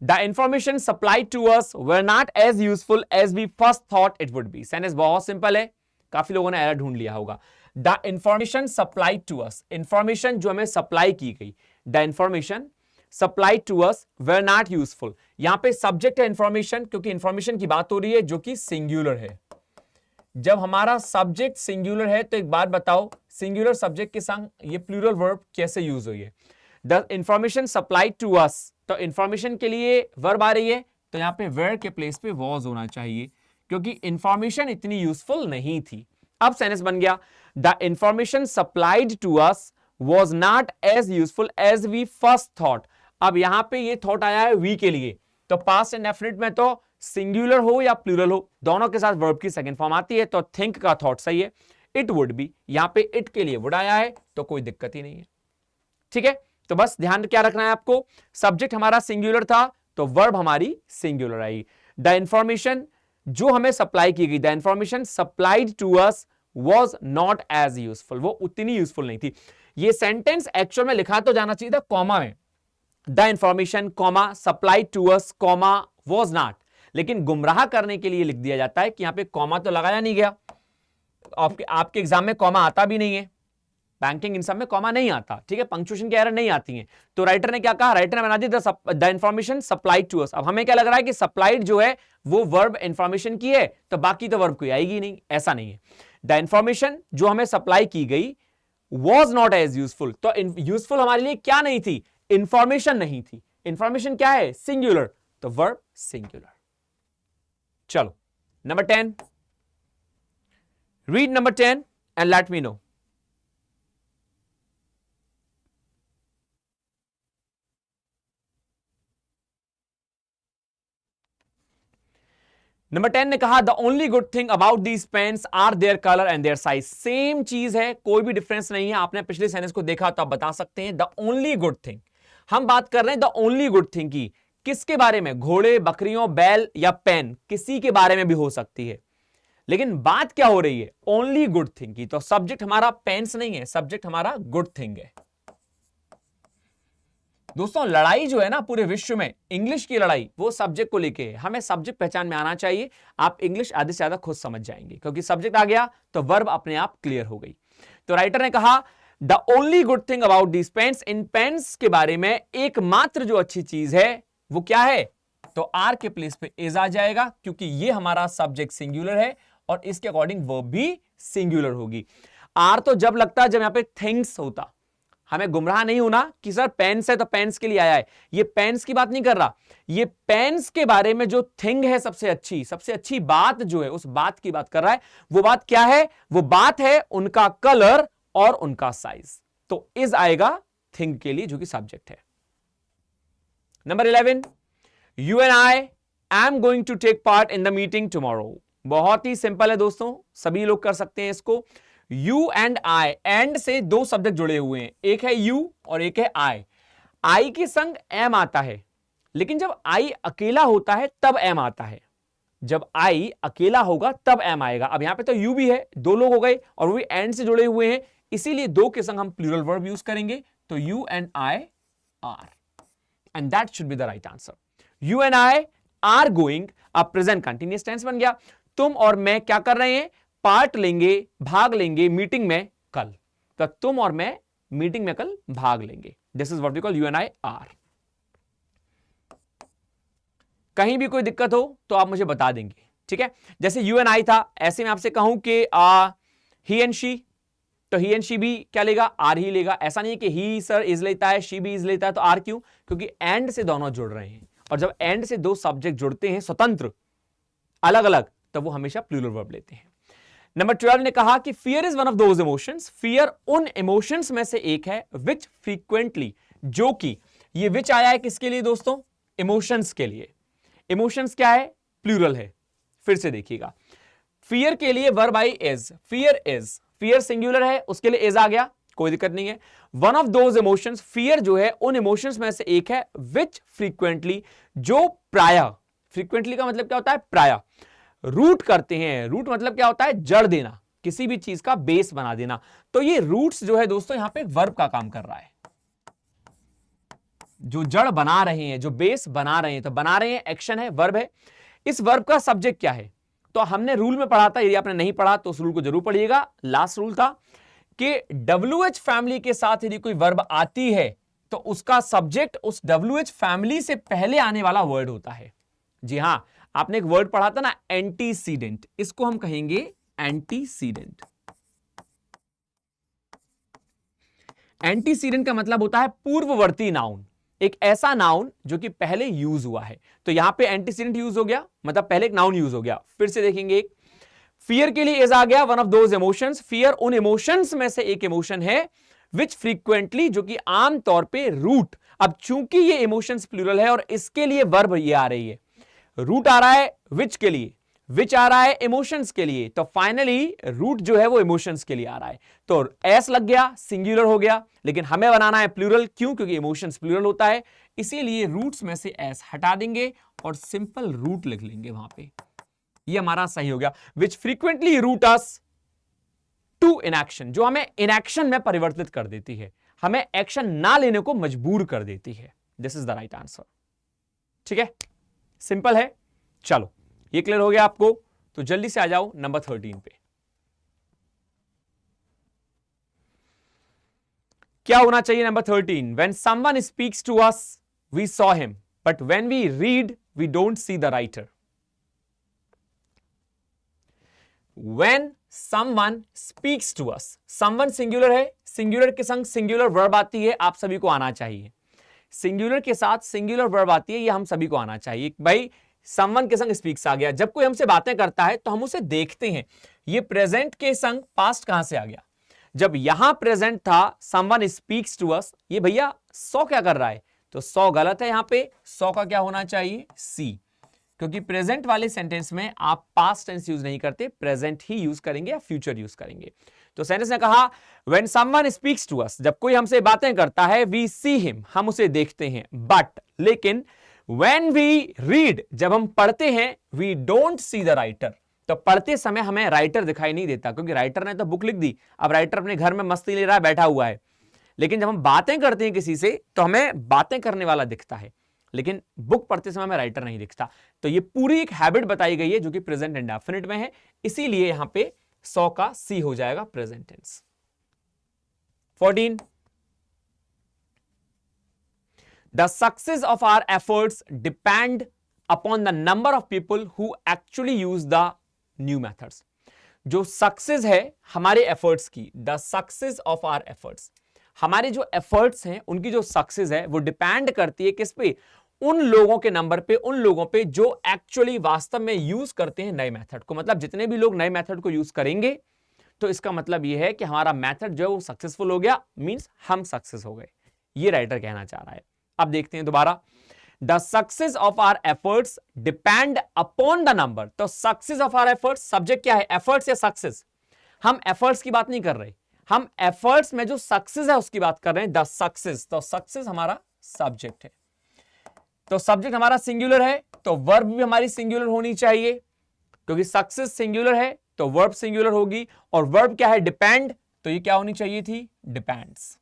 The information supplied to us were not as useful as we first thought it would be. Sentence बहुत सिंपल है, काफी लोगों ने एरर ढूंढ लिया होगा। The information supplied to us, information जो हमें सप्लाई की गई, the information supplied to us were not useful. यहां पे सब्जेक्ट है इंफॉर्मेशन, क्योंकि इंफॉर्मेशन की बात हो रही है जो कि सिंगुलर है। जब हमारा सब्जेक्ट सिंगुलर है तो एक बात बताओ, सिंगुलर सब्जेक्ट के संग ये प्लूरल वर्ब कैसे यूज हुई है? The information supplied to us, तो इंफॉर्मेशन के लिए वर्ब आ रही है तो यहां पे वेयर के प्लेस पे वॉज होना चाहिए, क्योंकि इंफॉर्मेशन इतनी यूजफुल नहीं थी। अब सेंटेंस बन गया the information supplied to us was not as useful as we first thought. अब यहां पे ये थॉट आया है वी के लिए, तो पास्ट एंड डेफिनिट में तो सिंगुलर हो या प्लूरल हो दोनों के साथ वर्ब की सेकंड फॉर्म आती है, तो थिंक का थॉट सही है। इट वुड बी, यहां पे इट के लिए वुड आया है तो कोई दिक्कत ही नहीं है। ठीक है, तो बस ध्यान क्या रखना है आपको, सब्जेक्ट हमारा सिंगुलर था तो वर्ब हमारी सिंगुलर आई। द इंफॉर्मेशन जो हमें सप्लाई की गई, the information supplied to us was not as useful, वो उतनी यूजफुल नहीं थी। ये सेंटेंस एक्चुअल में लिखा तो जाना चाहिए था कॉमा में, the information comma supplied to us comma was not, लेकिन गुमराह करने के लिए लिख दिया जाता है कि यहां पे कॉमा तो लगाया नहीं गया, आपके एग्जाम में कॉमा आता भी नहीं है, बैंकिंग इन सब में कॉमा नहीं आता, ठीक है, पंक्चुएशन की एरर नहीं आती है। तो राइटर ने क्या कहा, राइटर ने बना दी the information supplied to us. अब हमें क्या लग रहा है कि सप्लाइड जो है वो वर्ब इंफॉर्मेशन की है, तो बाकी तो वर्ब कोई आएगी नहीं, ऐसा नहीं है। द इंफॉर्मेशन जो हमें सप्लाई की गई वॉज नॉट एज यूजफुल, तो यूजफुल हमारे लिए क्या नहीं थी, इंफॉर्मेशन नहीं थी। इंफॉर्मेशन क्या है, सिंगुलर, तो वर्ब सिंगुलर। चलो number 10, read number 10 and let me know. Number 10 ने कहा the only good thing about these pens are their colour and their size. Same चीज है, कोई भी डिफरेंस नहीं है। आपने पिछले सेंटेंस को देखा तो आप बता सकते हैं द ओनली गुड थिंग। हम बात कर रहे हैं द ओनली गुड थिंग की, किसके बारे में, घोड़े, बकरियों, बैल या पेन, किसी के बारे में भी हो सकती है। लेकिन बात क्या हो रही है, ओनली गुड थिंग की। तो सब्जेक्ट हमारा पेन्स नहीं है, सब्जेक्ट हमारा गुड थिंग है। दोस्तों लड़ाई जो है ना पूरे विश्व में, इंग्लिश की लड़ाई, वो सब्जेक्ट को लेके है। हमें सब्जेक्ट पहचान में आना चाहिए, आप इंग्लिश आधे से ज्यादा खुद समझ जाएंगे, क्योंकि सब्जेक्ट आ गया तो वर्ब अपने आप क्लियर हो गई। तो राइटर ने कहा the only good thing about these pens, इन पेन्स के बारे में एकमात्र जो अच्छी चीज है वो क्या है, तो आर के प्लेस पे इज आ जाएगा, क्योंकि ये हमारा सब्जेक्ट सिंगुलर है और इसके अकॉर्डिंग वर्ब भी सिंगुलर होगी। आर तो जब लगता है जब यहां पे थिंग्स होता। हमें गुमराह नहीं होना कि सर पेन्स है तो पेन्स के लिए आया है, ये पेन्स की बात नहीं कर रहा, ये पेन्स के बारे में जो थिंग है सबसे अच्छी बात जो है उस बात की बात कर रहा है। वो बात क्या है, वो बात है उनका कलर और उनका साइज। तो इज आएगा थिंग के लिए जो कि सब्जेक्ट है। Number 11, you and I am going to take part in the meeting tomorrow. बहुत ही सिंपल है दोस्तों, सभी लोग कर सकते हैं इसको। यू एंड आई, एंड से दो सब्जेक्ट जुड़े हुए हैं, एक है यू और एक है आई। आई के संग एम आता है, लेकिन जब आई अकेला होता है तब एम आता है। जब आई अकेला होगा तब एम आएगा। अब यहां पे तो यू भी है, दो लोग हो गए और वो भी एंड से जुड़े हुए हैं, इसीलिए दो के संग हम प्लूरल वर्ब यूज करेंगे। तो you and I are, and that should be the right answer. You and I are going, अब प्रेजेंट कंटिन्यूअस टेंस बन गया। तुम और मैं क्या कर रहे हैं, पार्ट लेंगे, भाग लेंगे मीटिंग में कल। तो तुम और मैं मीटिंग में कल भाग लेंगे। This is what we call you and I are. कहीं भी कोई दिक्कत हो तो आप मुझे बता देंगे, ठीक है। जैसे यू एंड आई था, ऐसे में आपसे कहूं कि ही एंड शी, तो ही एंड शी भी क्या लेगा, आर ही लेगा। ऐसा नहीं है कि ही सर इज लेता है, शी भी इज लेता है, तो आर क्यों, क्योंकि एंड से दोनों जुड़ रहे हैं, और जब एंड से दो सब्जेक्ट जुड़ते हैं स्वतंत्र अलग अलग, तो वो हमेशा प्लूरल वर्ब लेते हैं। नंबर 12 ने कहा कि fear is one of those emotions, fear उन इमोशंस में से एक है विच फ्रीक्वेंटली, जो कि, ये विच आया है किसके लिए दोस्तों, इमोशंस के लिए। इमोशंस क्या है, प्लूरल है। फिर से देखिएगा, फियर के लिए verb I is, fear is, fear singular है उसके लिए इज आ गया, कोई दिक्कत नहीं है। One of those emotions, fear जो है उन इमोशंस में से एक है विच फ्रीक्वेंटली, जो प्रायः, फ्रीक्वेंटली का मतलब क्या होता है, प्रायः रूट करते हैं। रूट मतलब क्या होता है, जड़ देना, किसी भी चीज का बेस बना देना। तो ये रूट्स जो है दोस्तों यहां पे वर्ब का काम कर रहा है, जो जड़ बना रहे हैं, जो बेस बना रहे हैं, तो बना रहे हैं एक्शन है, वर्ब है। इस वर्ब का सब्जेक्ट क्या है, तो हमने रूल में पढ़ा था, यदि आपने नहीं पढ़ा तो उस रूल को जरूर पढ़िएगा। लास्ट रूल था कि WH फैमिली के साथ यदि कोई वर्ब आती है तो उसका सब्जेक्ट उस WH फैमिली से पहले आने वाला वर्ड होता है। जी हां, आपने एक वर्ड पढ़ा था ना, एंटीसीडेंट, इसको हम कहेंगे एंटीसीडेंट। एंटीसीडेंट का मतलब होता है पूर्ववर्ती नाउन, एक ऐसा नाउन जो कि पहले यूज हुआ है। तो यहां पे एंटीसीडेंट यूज हो गया, मतलब पहले एक नाउन यूज हो गया। फिर से देखेंगे, फियर के लिए इज आ गया, one of those emotions, fear उन इमोशंस में से एक इमोशन है विच फ्रीक्वेंटली, जो कि आमतौर पे रूट। अब चूंकि ये इमोशंस प्लूरल है और इसके लिए वर्ब ये आ रही है, रूट आ रहा है विच के लिए, विच आ रहा है इमोशंस के लिए, तो फाइनली रूट जो है वो इमोशंस के लिए आ रहा है। तो एस लग गया, सिंगुलर हो गया, लेकिन हमें बनाना है प्लूरल, क्यों, क्योंकि इमोशंस प्लूरल होता है, इसीलिए रूट्स में से एस हटा देंगे और सिंपल रूट लिख लेंगे वहां पे। ये हमारा सही हो गया, which frequently root us to inaction, जो हमें इनएक्शन में परिवर्तित कर देती है, हमें एक्शन ना लेने को मजबूर कर देती है। This is the right answer, ठीक है, सिंपल है। चलो ये क्लियर हो गया आपको, तो जल्दी से आ जाओ नंबर 13 पे। क्या होना चाहिए? Number 13, when someone speaks to us we saw him but when we read we don't see the writer. When someone speaks to us, someone singular है, सिंगुलर के संग सिंगुलर वर्ब आती है, आप सभी को आना चाहिए। सिंगुलर के साथ सिंगुलर वर्ब आती है, ये हम सभी को आना चाहिए। भाई समवन के संग स्पीक्स आ गया, जब कोई हमसे बातें करता है तो हम उसे देखते हैं। ये प्रेजेंट के संग पास्ट कहां से आ गया? जब यहां प्रेजेंट था समवन स्पीक्स टू अस, ये भैया सौ क्या कर रहा है? तो सौ गलत है, यहां पे सौ का क्या होना चाहिए? सी, क्योंकि प्रेजेंट वाले सेंटेंस में आप पास्ट टेंस यूज नहीं करते, प्रेजेंट ही यूज करेंगे या फ्यूचर यूज करेंगे। तो सेंटेंस ने कहा when someone speaks to us, जब कोई हमसे बातें करता है, वी सी हिम, हम उसे देखते हैं, बट लेकिन व्हेन वी रीड, जब हम पढ़ते हैं, we don't see the writer, तो पढ़ते समय हमें राइटर दिखाई नहीं देता, क्योंकि राइटर ने तो बुक लिख दी, अब राइटर अपने घर में मस्ती ले रहा है, बैठा हुआ है। लेकिन जब हम बातें करते हैं किसी से तो हमें बातें करने वाला दिखता है, लेकिन बुक पढ़ते समय हमें राइटर नहीं दिखता। तो ये पूरी एक हैबिट बताई गई है जो कि प्रेजेंट इंडेफिनिट में है, इसीलिए यहां पे 100 का सी हो जाएगा present tense. 14, the success of our efforts depend upon the number of people who actually use the new methods. जो सक्सेस है हमारे एफर्ट्स की, the success of our efforts, हमारे जो एफर्ट्स हैं उनकी जो सक्सेस है वो डिपेंड करती है किस पे? उन लोगों के नंबर पे, उन लोगों पे जो एक्चुअली वास्तव में यूज करते हैं नए मेथड को। मतलब जितने भी लोग नए मेथड को यूज करेंगे तो इसका मतलब यह है कि हमारा मेथड जो है वो सक्सेसफुल हो गया, मींस हम सक्सेस हो गए, ये राइटर कहना चाह रहा है। अब देखते हैं दोबारा, the success of our efforts depend upon the number. तो success of our efforts, subject क्या है? एफर्ट्स या सक्सेस? हम एफर्ट्स की बात नहीं कर रहे, हम एफर्ट्स में जो सक्सेस है उसकी बात कर रहे हैं, द सक्सेस। तो सक्सेस हमारा सब्जेक्ट है, तो सब्जेक्ट हमारा सिंगुलर है, तो वर्ब भी हमारी सिंगुलर होनी चाहिए, क्योंकि सक्सेस सिंगुलर है तो वर्ब सिंगुलर होगी। और वर्ब क्या है? डिपेंड, तो ये क्या होनी चाहिए थी? डिपेंड्स।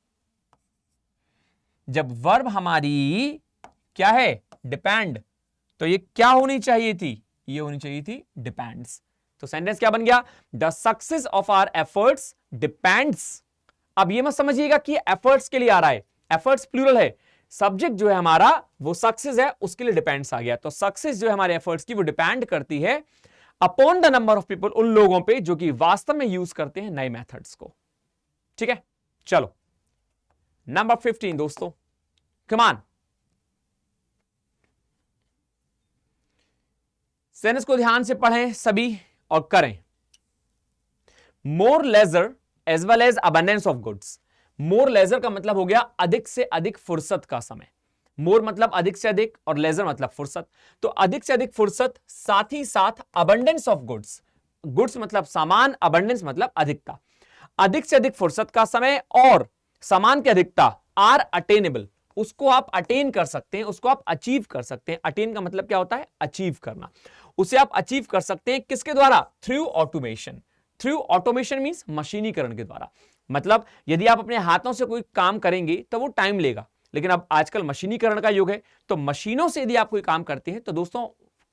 जब वर्ब हमारी क्या है? डिपेंड, तो ये क्या होनी चाहिए थी? ये होनी चाहिए थी डिपेंड्स। तो सेंटेंस क्या बन गया? The success of our efforts depends. अब ये मत समझिएगा कि एफर्ट्स के लिए आ रहा है, एफर्ट्स प्लूरल है, सब्जेक्ट जो है हमारा वो सक्सेस है, उसके लिए डिपेंड्स आ गया। तो सक्सेस जो है हमारे एफर्ट्स की वो डिपेंड करती है upon the number of people, उन लोगों पे जो कि वास्तव में यूज करते हैं नए मेथड्स को। ठीक है, चलो नंबर 15 दोस्तों, कम ऑन, सेंटेंस को ध्यान से पढ़ें सभी और करें। More leisure as well as abundance of goods. More leisure का मतलब हो गया अधिक से अधिक फुर्सत का समय। मोर मतलब अधिक से अधिक और लेजर मतलब फुर्सत, तो अधिक से अधिक फुर्सत, साथ ही साथ अबंडेंस ऑफ गुड्स। गुड्स मतलब सामान, अबंडेंस मतलब अधिकता। अधिक से अधिक फुर्सत का समय और सामान की अधिकता आर अटेनेबल, उसको आप अटेन कर सकते हैं, उसको आप अचीव कर सकते हैं। अटेन का मतलब क्या होता है? अचीव करना। उसे आप अचीव कर सकते हैं किसके द्वारा? Through automation. Through automation means मशीनीकरण के द्वारा। मतलब यदि आप अपने हाथों से कोई काम करेंगे तो वो टाइम लेगा, लेकिन अब आजकल मशीनीकरण का युग है, तो मशीनों से यदि आप कोई काम करते हैं तो दोस्तों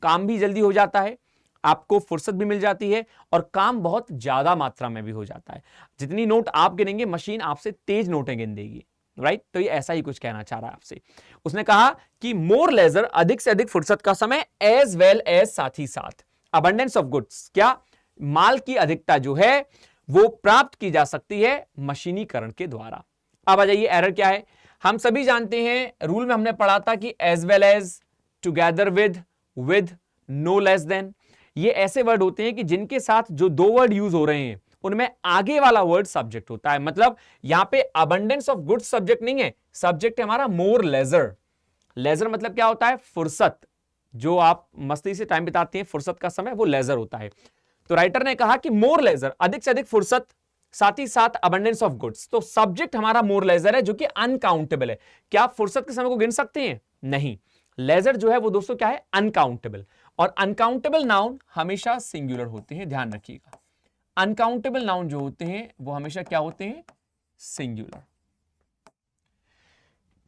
काम भी जल्दी हो जाता है, आपको फुर्सत भी मिल जाती है और काम बहुत ज्यादा मात्रा में भी हो जाता है। जितनी नोट आप गिनेंगे मशीन आपसे तेज नोटें गिन देगी, राइट? तो ये ऐसा ही कुछ कहना चाह रहा है आपसे। उसने कहा कि मोर लेजर, अधिक से अधिक फुर्सत का समय, एज वेल एज, साथ ही साथ, अबंडेंस ऑफ गुड्स, क्या? माल की अधिकता जो है वो प्राप्त की जा सकती है मशीनीकरण के द्वारा। अब आ जाइए, एरर क्या है? हम सभी जानते हैं, रूल में हमने पढ़ा था कि as well as, together with, no less than, ये ऐसे वर्ड होते हैं कि जिनके साथ जो दो वर्ड यूज हो रहे हैं उनमें आगे वाला वर्ड सब्जेक्ट होता है। मतलब यहां पे अबंडेंस ऑफ गुड्स सब्जेक्ट नहीं है, सब्जेक्ट है हमारा मोर लेजर। लेजर मतलब क्या होता है? फुर्सत, जो आप मस्ती से टाइम बिताते हैं, फुर्सत का समय, वो लेजर होता है। तो राइटर ने कहा कि मोर लेजर, अधिक से अधिक फुर्सत, साथ ही साथ अबंडेंस ऑफ गुड्स। तो सब्जेक्ट हमारा मोर लेजर है जो कि अनकाउंटेबल है। क्या आप फुर्सत के समय को गिन सकते हैं? नहीं। लेजर जो है वो दोस्तों क्या है? अनकाउंटेबल। और अनकाउंटेबल नाउन हमेशा सिंगुलर होते हैं, ध्यान रखिएगा। अनकाउंटेबल नाउन जो होते हैं वो हमेशा क्या होते हैं? सिंगुलर।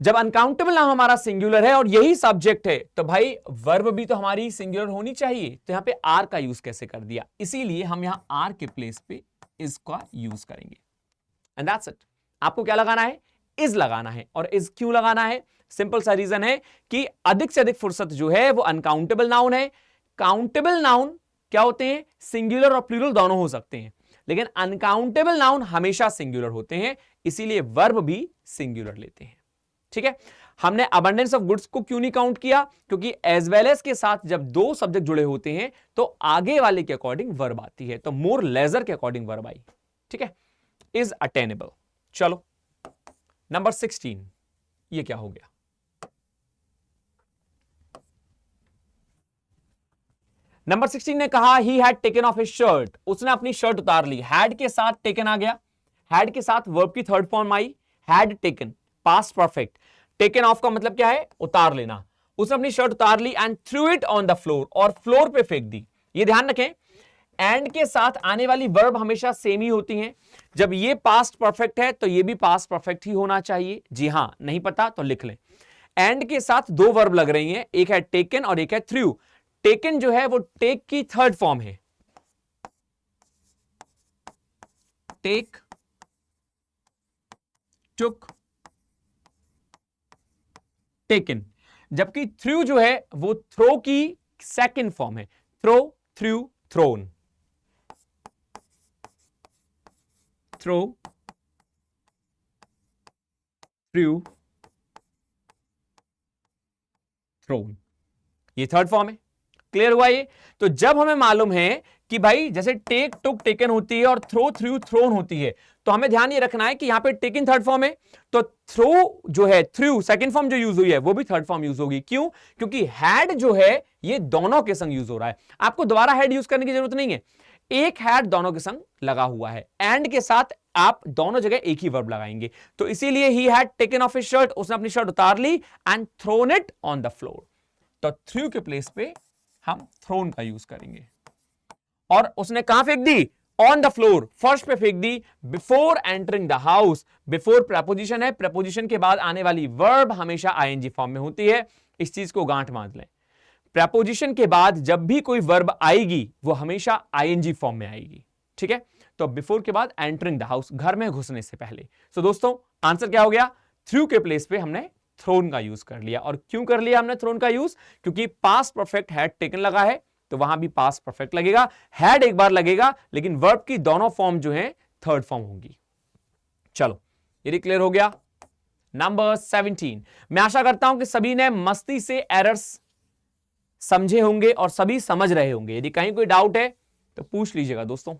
जब अनकाउंटेबल नाउन हमारा सिंगुलर है और यही सब्जेक्ट है तो भाई वर्ब भी तो हमारी सिंगुलर होनी चाहिए। तो यहां पे आर का यूज कैसे कर दिया? इसीलिए हम यहां आर के प्लेस पे इसका यूज करेंगे, एंड दैट्स इट। आपको क्या लगाना है? इज लगाना है। और इज क्यों लगाना है? सिंपल सा रीजन है कि अधिक से अधिक फुर्सत जो है वो अनकाउंटेबल नाउन है। काउंटेबल नाउन क्या होते हैं? सिंगुलर और प्लूरल दोनों हो सकते हैं, लेकिन अनकाउंटेबल नाउन हमेशा सिंगुलर होते हैं, इसीलिए वर्ब भी सिंगुलर लेते हैं। ठीक है, हमने अबंडेंस ऑफ गुड्स को क्यों नहीं काउंट किया? क्योंकि एज वेल एज के साथ जब दो सब्जेक्ट जुड़े होते हैं तो आगे वाले के अकॉर्डिंग वर्ब आती है, तो मोर लेजर के अकॉर्डिंग वर्ब आई। ठीक है, इज अटेनेबल। चलो नंबर 16, ये क्या हो गया? नंबर 16 ने कहा ही had taken off his shirt, उसने अपनी शर्ट उतार ली। हैड के साथ टेकन आ गया, हैड के साथ वर्ब की third form I, had taken, past perfect. Taken of का मतलब क्या है? उतार लेना। उसने अपनी शर्ट उतार ली and threw it on the floor, और फ्लोर पे फेंक दी। ये ध्यान रखें, एंड के साथ आने वाली वर्ब हमेशा सेम ही होती हैं। जब ये पास्ट परफेक्ट है तो ये भी पास्ट परफेक्ट ही होना चाहिए। जी हां, नहीं पता तो लिख लें। एंड के साथ दो वर्ब लग रही हैं, एक है टेकन और एक है थ्रू। टेकन जो है वो टेक की थर्ड फॉर्म है, टेक, टुक, टेकन। जबकि थ्रू जो है वो थ्रो की सेकंड फॉर्म है, throw, through, thrown, throw, through, thrown, ये थर्ड फॉर्म है। क्लियर हुआ ये? तो जब हमें मालूम है कि भाई जैसे टेक, टुक, टेकन होती है और थ्रो, थ्रू, थ्रोन होती है, तो हमें ध्यान ये रखना है कि यहां पे टेकन थर्ड फॉर्म है, तो थ्रो जो है, थ्रू सेकंड फॉर्म जो यूज हुई है वो भी थर्ड फॉर्म यूज होगी। क्यों? क्योंकि हैड जो है ये दोनों के संग यूज हो रहा है। आपको दोबारा हैड यूज करने की जरूरत नहीं है, एक हैड दोनों के संग लगा हुआ है। एंड के साथ आप दोनों जगह एक ही वर्ब लगाएंगे, तो इसीलिए he had taken off his shirt, उसने अपनी शर्ट उतार ली and thrown it on the floor. तो थ्रू के प्लेस पे हम थ्रोन का यूज करेंगे। और उसने कहां फेंक दी? ऑन द फ्लोर, फर्श पे फेंक दी। Before entering the house, before preposition है, प्रपोजिशन के बाद आने वाली वर्ब हमेशा आईएनजी फॉर्म में होती है, इस चीज को गांठ बांध लें। प्रपोजिशन के बाद जब भी कोई वर्ब आएगी वो हमेशा आईएनजी फॉर्म में आएगी। ठीक है, तो बिफोर के बाद एंटरिंग द हाउस, घर में घुसने से पहले। तो दोस्तों आंसर क्या हो गया? थ्रू के प्लेस पे हमने थ्रोन का यूज कर लिया। और क्यों कर लिया हमने थ्रोन का यूज? क्योंकि पास्ट परफेक्ट हैड टेकन लगा है, तो वहां भी पास्ट परफेक्ट लगेगा, हैड एक बार लगेगा, लेकिन वर्ब की दोनों फॉर्म जो है थर्ड फॉर्म होंगी। चलो ये क्लियर हो गया। नंबर 17, मैं आशा करता हूं कि सभी ने मस्ती से एरर्स समझे होंगे और सभी समझ रहे होंगे। यदि कहीं कोई डाउट है तो पूछ लीजिएगा दोस्तों।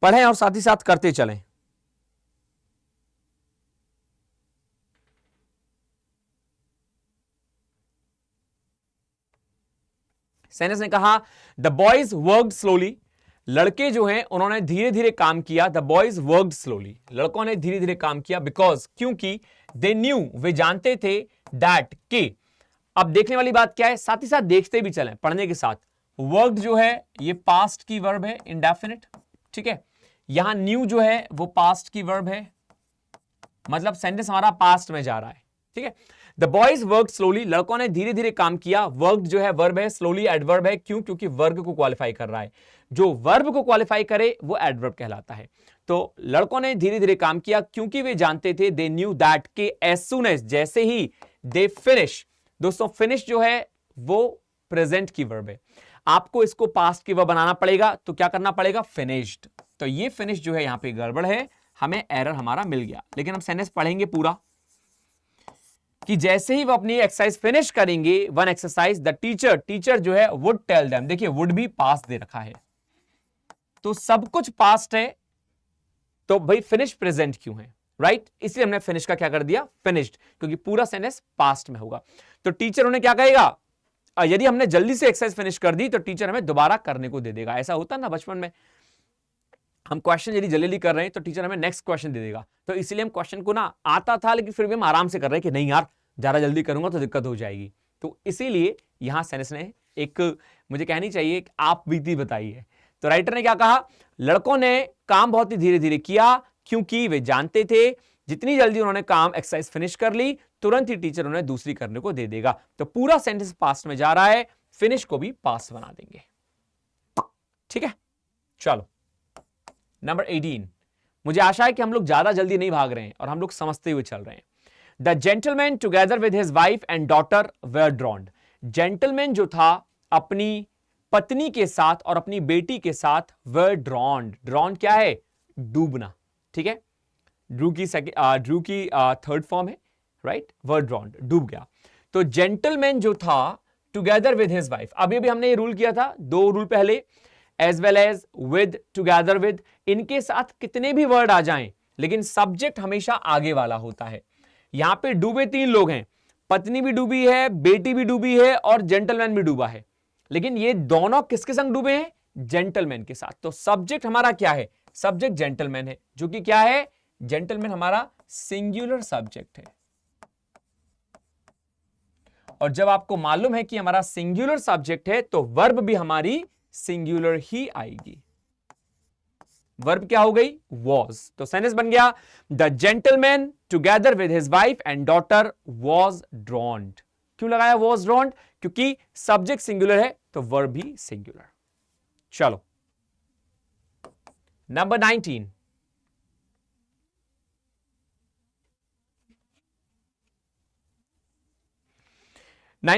पढ़ें और साथ ही साथ करते चलें। सेनेस ने कहा द बॉयज वर्कड स्लोली, लड़के जो हैं उन्होंने धीरे धीरे काम किया। द बॉयज वर्कड स्लोली, लड़कों ने धीरे धीरे काम किया। बिकॉज, क्योंकि दे न्यू, वे जानते थे, दैट के। अब देखने वाली बात क्या है, साथ ही साथ देखते भी चलें पढ़ने के साथ। वर्कड जो है ये पास्ट की वर्ब है, इंडेफिनिट। ठीक है, यहां न्यू जो है वो पास्ट की वर्ब है, मतलब सेंटेंस हमारा पास्ट में जा रहा है। ठीक है, द बॉयज वर्क स्लोली, लड़कों ने धीरे धीरे काम किया। वर्क जो है वर्ब है, स्लोली एडवर्ब है। क्यों? क्योंकि वर्ग को क्वालिफाई कर रहा है, जो वर्ब को क्वालिफाई करे वो एडवर्ब कहलाता है। तो लड़कों ने धीरे धीरे काम किया क्योंकि वे जानते थे, दे न्यू दैट, के एज सुन एज, जैसे ही, दे फिनिश। दोस्तों फिनिश जो है वो प्रेजेंट की वर्ब है, आपको इसको पास्ट की वर्ब बनाना पड़ेगा, तो क्या करना पड़ेगा? फिनिश्ड। तो ये फिनिश जो है यहां पे गड़बड़ है, हमें एरर हमारा मिल गया। लेकिन हम सेंटेंस पढ़ेंगे पूरा कि जैसे ही वो अपनी एक्सरसाइज फिनिश करेंगे, वन एक्सरसाइज, द टीचर जो है वुड टेल देम। देखिए वुड भी पास्ट दे रखा है, तो सब कुछ पास्ट है, तो भाई फिनिश प्रेजेंट क्यों है? राइट, इसलिए हमने फिनिश का क्या कर दिया? फिनिश्ड, क्योंकि पूरा सेंटेंस पास्ट में होगा। तो टीचर उन्हें क्या कहेगा? यदि हमने जल्दी से एक्सरसाइज फिनिश कर दी तो टीचर हमें दोबारा करने को दे देगा। ऐसा होता ना बचपन में, हम क्वेश्चन यदि जल्दी कर रहे हैं तो टीचर हमें नेक्स्ट क्वेश्चन दे देगा। तो इसलिए हम क्वेश्चन को ना आता था लेकिन फिर भी हम आराम से कर रहे हैं कि नहीं यार ज्यादा जल्दी करूंगा तो दिक्कत हो जाएगी। तो इसीलिए यहां सेनेस ने एक, मुझे कहनी चाहिए, एक आप बीती बताई है। तो राइटर ने क्या कहा? लड़कों ने काम बहुत ही धीरे धीरे किया क्योंकि वे जानते थे जितनी जल्दी उन्होंने काम एक्सरसाइज फिनिश कर ली, तुरंत ही टीचर उन्हें दूसरी करने को दे देगा। तो पूरा सेंटेंस पास्ट में जा रहा है, फिनिश को भी पास्ट बना देंगे। ठीक है, चलो नंबर 18, मुझे आशा है कि हम लोग ज्यादा जल्दी नहीं भाग रहे हैं और हम लोग समझते हुए चल रहे हैं। The gentleman together with his wife and daughter were drowned. Gentleman जो था अपनी पत्नी के साथ और अपनी बेटी के साथ वेर ड्रॉन्ड। ड्रॉन्ड क्या है? डूबना। ठीक है, ड्रू की थर्ड फॉर्म है, राइट। वेर ड्रॉन्ड, डूब गया। तो जेंटलमैन जो था टुगेदर विद हिज वाइफ, अभी अभी हमने ये रूल किया था, 2 रूल पहले, as well as, with, together with, इनके साथ कितने भी वर्ड आ जाएं लेकिन सब्जेक्ट हमेशा आगे वाला होता है। यहां पे डूबे 3 लोग हैं, पत्नी भी डूबी है, बेटी भी डूबी है और जेंटलमैन भी डूबा है, लेकिन ये दोनों किसके संग डूबे हैं? जेंटलमैन के साथ। तो सब्जेक्ट हमारा क्या है? सब्जेक्ट जेंटलमैन है, जो कि क्या है? जेंटलमैन हमारा सिंगुलर सब्जेक्ट है। और जब आपको मालूम है कि हमारा सिंगुलर सब्जेक्ट है तो वर्ब भी हमारी सिंगुलर ही आएगी। वर्ब क्या हो गई? वॉज। तो सेंटेंस बन गया, the gentleman together with his wife and daughter was ड्रॉन्ड। क्यों लगाया वॉज ड्रॉन्ड? क्योंकि सब्जेक्ट सिंगुलर है तो वर्ब भी सिंगुलर। चलो नंबर 19,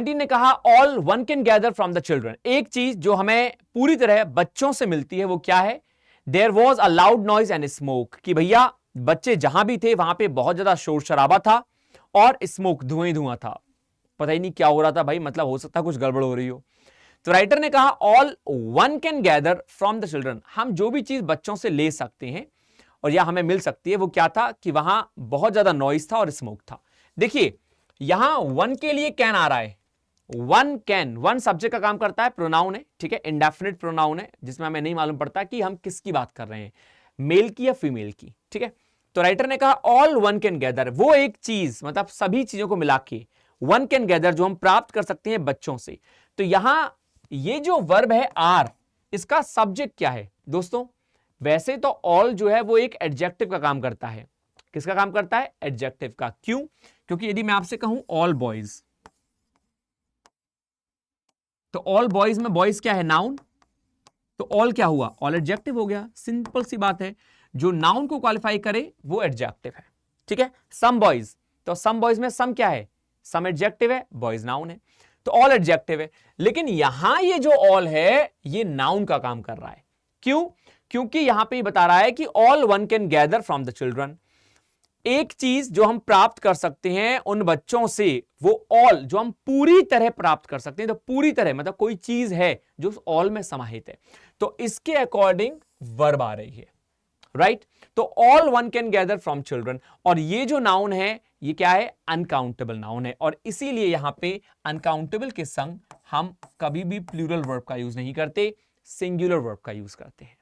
ने कहा all one can gather from the children. एक चीज जो हमें पूरी तरह बच्चों से मिलती है वो क्या है? There was a loud noise and smoke. कि भैया बच्चे जहां भी थे वहां पे बहुत ज्यादा शोर शराबा था और स्मोक, धुआं ही धुआं था। पता ही नहीं क्या हो रहा था भाई, मतलब हो सकता है कुछ गड़बड़ हो रही हो। तो राइटर ने कहा all one can gather from the children. हम जो भी चीज बच्चों से ले सकते हैं और या हमें मिल सकती है वो क्या था? कि वहां बहुत ज्यादा नॉइज था और स्मोक था। देखिए यहां वन के लिए कैन आ रहा है। वन कैन, वन सब्जेक्ट का काम करता है, प्रोनाउन है, ठीक है, इंडेफिनिट प्रोनाउन है जिसमें हमें नहीं मालूम पड़ता कि हम किसकी बात कर रहे हैं, मेल की या फीमेल की। ठीक है, तो राइटर ने कहा ऑल वन कैन गैदर, वो एक चीज मतलब सभी चीजों को मिला के वन कैन गैदर जो हम प्राप्त कर सकते हैं बच्चों से। तो यहां ये जो वर्ब है आर, इसका सब्जेक्ट क्या है दोस्तों? वैसे तो ऑल जो है वो एक एडजेक्टिव का काम करता है। किसका काम करता है? एडजेक्टिव का। क्यों? क्योंकि यदि मैं आपसे कहूं ऑल बॉयज, तो ऑल बॉयज में बॉयज क्या है? नाउन। तो ऑल क्या हुआ? ऑल एडजेक्टिव हो गया। सिंपल सी बात है, जो नाउन को क्वालिफाई करे वो एडजेक्टिव है। ठीक है, सम बॉयज, तो सम बॉयज में सम क्या है? सम एडजेक्टिव है, बॉयज नाउन है, तो ऑल एडजेक्टिव है। लेकिन यहां ये जो ऑल है ये नाउन का काम कर रहा है। क्यों? क्योंकि यहां पे बता रहा है कि all one can gather from the children. एक चीज जो हम प्राप्त कर सकते हैं उन बच्चों से, वो ऑल जो हम पूरी तरह प्राप्त कर सकते हैं। तो पूरी तरह मतलब कोई चीज है जो उस ऑल में समाहित है, तो इसके अकॉर्डिंग वर्ब आ रही है, राइट। तो all one can gather from children, और ये जो नाउन है ये क्या है? अनकाउंटेबल नाउन है, और इसीलिए यहां पे अनकाउंटेबल के संग हम कभी भी प्लूरल वर्ब का यूज नहीं करते, सिंगुलर वर्ब का यूज करते हैं।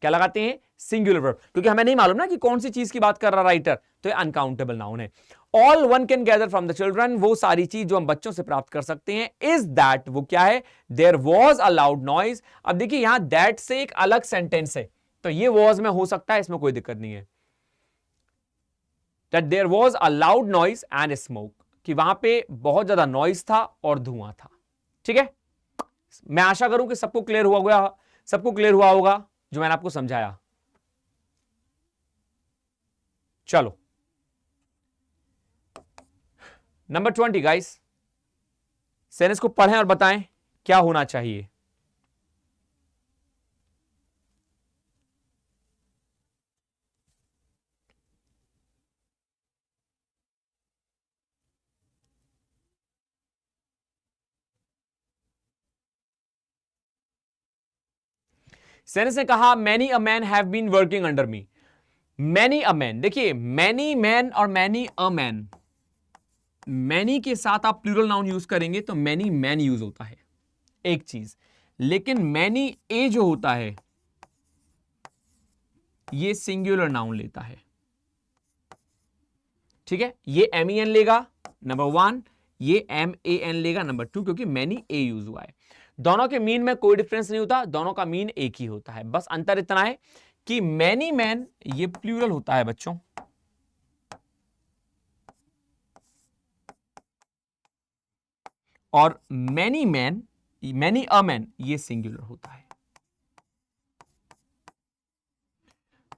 क्या लगाते हैं? सिंगुलर वर्ब, क्योंकि हमें नहीं मालूम ना कि कौन सी चीज की बात कर रहा राइटर, तो ये अनकाउंटेबल नाउन है। All one can gather from the children, वो सारी चीज जो हम बच्चों से प्राप्त कर सकते हैं। इज दैट, वो क्या है? There was a loud noise. अब देखिए यहां दैट से एक अलग सेंटेंस है, तो ये वॉज में हो सकता है, इसमें कोई दिक्कत नहीं है। That there was a loud noise and smoke, कि वहां पे बहुत ज्यादा नॉइज था और धुआं था। ठीक है, मैं आशा करूं कि सबको क्लियर हुआ होगा जो मैंने आपको समझाया। चलो नंबर 20 गाइस, सेंटेंस को पढ़ें और बताएं क्या होना चाहिए। सेंटेंस ने कहा many a man have been working under me. Many a man, देखिए मैनी मैन और मैनी अ मैन, मैनी के साथ आप प्लूरल नाउन यूज करेंगे तो मैनी मैन यूज होता है एक चीज, लेकिन मैनी ए जो होता है ये सिंगुलर नाउन लेता है। ठीक है, ये एम ई एन लेगा नंबर 1, ये एम ए एन लेगा नंबर 2, क्योंकि मैनी ए यूज हुआ है। दोनों के मीन में कोई डिफरेंस नहीं होता, दोनों का मीन एक ही होता है, बस अंतर इतना है कि मैनी मैन ये प्लूरल होता है बच्चों, और many man, many a man ये सिंगुलर होता है।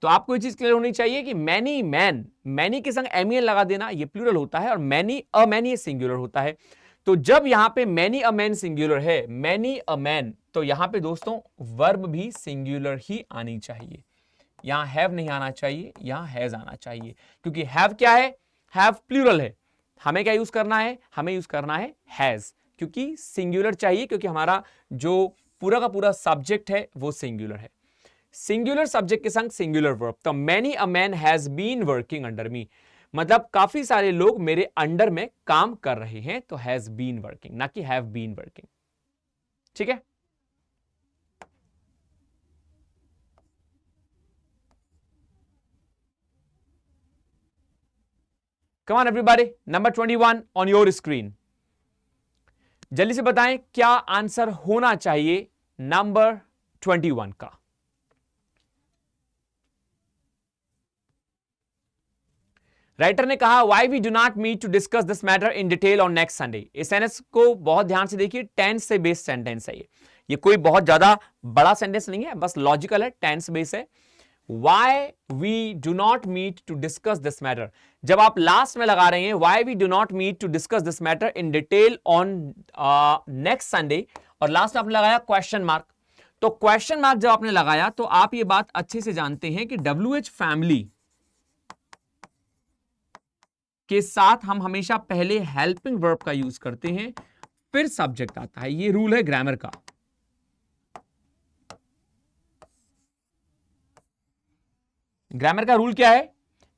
तो आपको ये चीज क्लियर होनी चाहिए कि मैनी मैन, मैनी के संग एन लगा देना ये प्लूरल होता है, और मैनी अ मैन ये सिंगुलर होता है। तो जब यहां पे मैनी अ मैन सिंगुलर है, मैनी अ मैन, तो यहां पे दोस्तों वर्ब भी सिंगुलर ही आनी चाहिए, यहां हैव नहीं आना चाहिए, यहां हैज आना चाहिए, क्योंकि हैव क्या है, हैव प्लूरल है। हमें क्या यूज करना है, हमें यूज करना है हैज, क्योंकि सिंगुलर चाहिए, क्योंकि हमारा जो पूरा का पूरा सब्जेक्ट है वो सिंगुलर है। सिंगुलर सब्जेक्ट के संग सिंगुलर वर्ब, तो many a man has been working under me, मतलब काफी सारे लोग मेरे अंडर में काम कर रहे हैं, तो हैज बीन वर्किंग, ना कि हैव बीन वर्किंग। ठीक है, come on everybody, number 21 on your screen. जल्दी से बताएं क्या आंसर होना चाहिए नंबर 21 का। राइटर ने कहा why we do not meet to discuss this matter in detail on next Sunday. इस सेंटेंस को बहुत ध्यान से देखिए, टेंस से बेस्ड सेंटेंस है ये कोई बहुत ज्यादा बड़ा सेंटेंस नहीं है, बस लॉजिकल है, टेंस बेस है। Why we do not meet to discuss this matter, जब आप लास्ट में लगा रहे हैं why we do not meet to discuss this matter in detail on next Sunday, और लास्ट में आपने लगाया क्वेश्चन मार्क, तो क्वेश्चन मार्क जब आपने लगाया तो आप ये बात अच्छे से जानते हैं कि WH फैमिली के साथ हम हमेशा पहले हेल्पिंग वर्ब का यूज करते हैं, फिर सब्जेक्ट आता है। ये रूल है ग्रामर का। ग्रामर का रूल क्या है,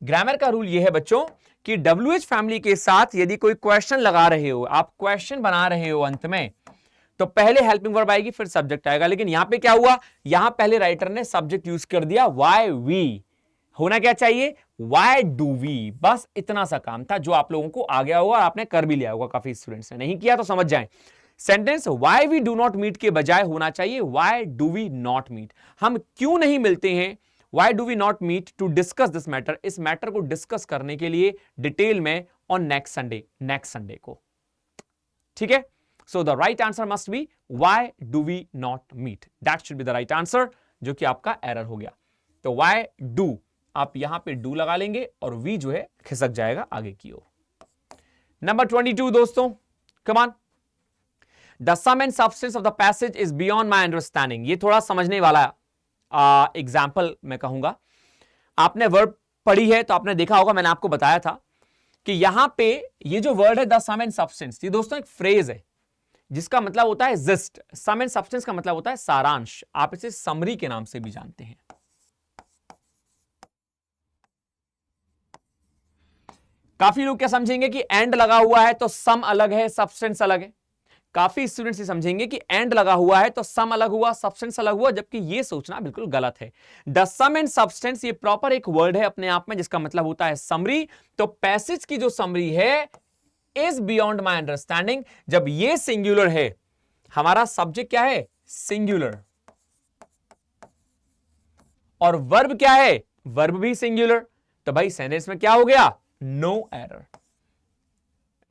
ग्रामर का रूल ये है बच्चों कि WH फैमिली के साथ यदि कोई क्वेश्चन लगा रहे हो, आप क्वेश्चन बना रहे हो अंत में, तो पहले हेल्पिंग वर्ब आएगी फिर सब्जेक्ट आएगा। लेकिन यहां पे क्या हुआ, यहां पहले राइटर ने सब्जेक्ट यूज कर दिया, वाई वी, होना क्या चाहिए, वाई डू वी, बस इतना सा काम था जो आप लोगों को आ गया होगा और आपने कर भी लिया होगा, काफी स्टूडेंट्स ने नहीं किया तो समझ जाएं। Sentence why we do not meet के बजाय होना चाहिए why do we not meet, हम क्यों नहीं मिलते हैं, why do we not meet to discuss this matter, इस मैटर को डिस्कस करने के लिए डिटेल में on next Sunday, next Sunday को। ठीक है, so the right answer must be why do we not meet, that should be the right answer, जो कि आपका एरर हो गया। तो वाई डू, आप यहां पे डू लगा लेंगे और वी जो है खिसक जाएगा आगे की ओर। नंबर 22 दोस्तों, come on, the sum and substance of the passage is beyond my understanding, ये थोड़ा समझने वाला एग्जाम्पल मैं कहूंगा। आपने वर्ब पढ़ी है तो आपने देखा होगा, मैंने आपको बताया था कि यहां पे ये जो वर्ड है द सम एंड सब्सटेंस, ये दोस्तों एक फ्रेज है जिसका मतलब होता है जिस्ट। सम एंड सब्सटेंस का मतलब होता है सारांश, आप इसे समरी के नाम से भी जानते हैं। काफी लोग क्या समझेंगे कि एंड लगा हुआ है तो सम अलग है, सब्सटेंस अलग है। काफी स्टूडेंट्स ये समझेंगे कि एंड लगा हुआ है तो सम अलग हुआ, सब्सटेंस अलग हुआ, जबकि ये सोचना बिल्कुल गलत है। द सम एंड सब्सटेंस ये प्रॉपर एक वर्ड है अपने आप में जिसका मतलब होता है समरी। तो पैसेज की जो समरी है इज बियॉन्ड माई अंडरस्टैंडिंग, जब ये सिंगुलर है, हमारा सब्जेक्ट क्या है, सिंगुलर, और वर्ब क्या है, वर्ब भी सिंगुलर, तो भाई सेंटेंस में क्या हो गया, नो एरर।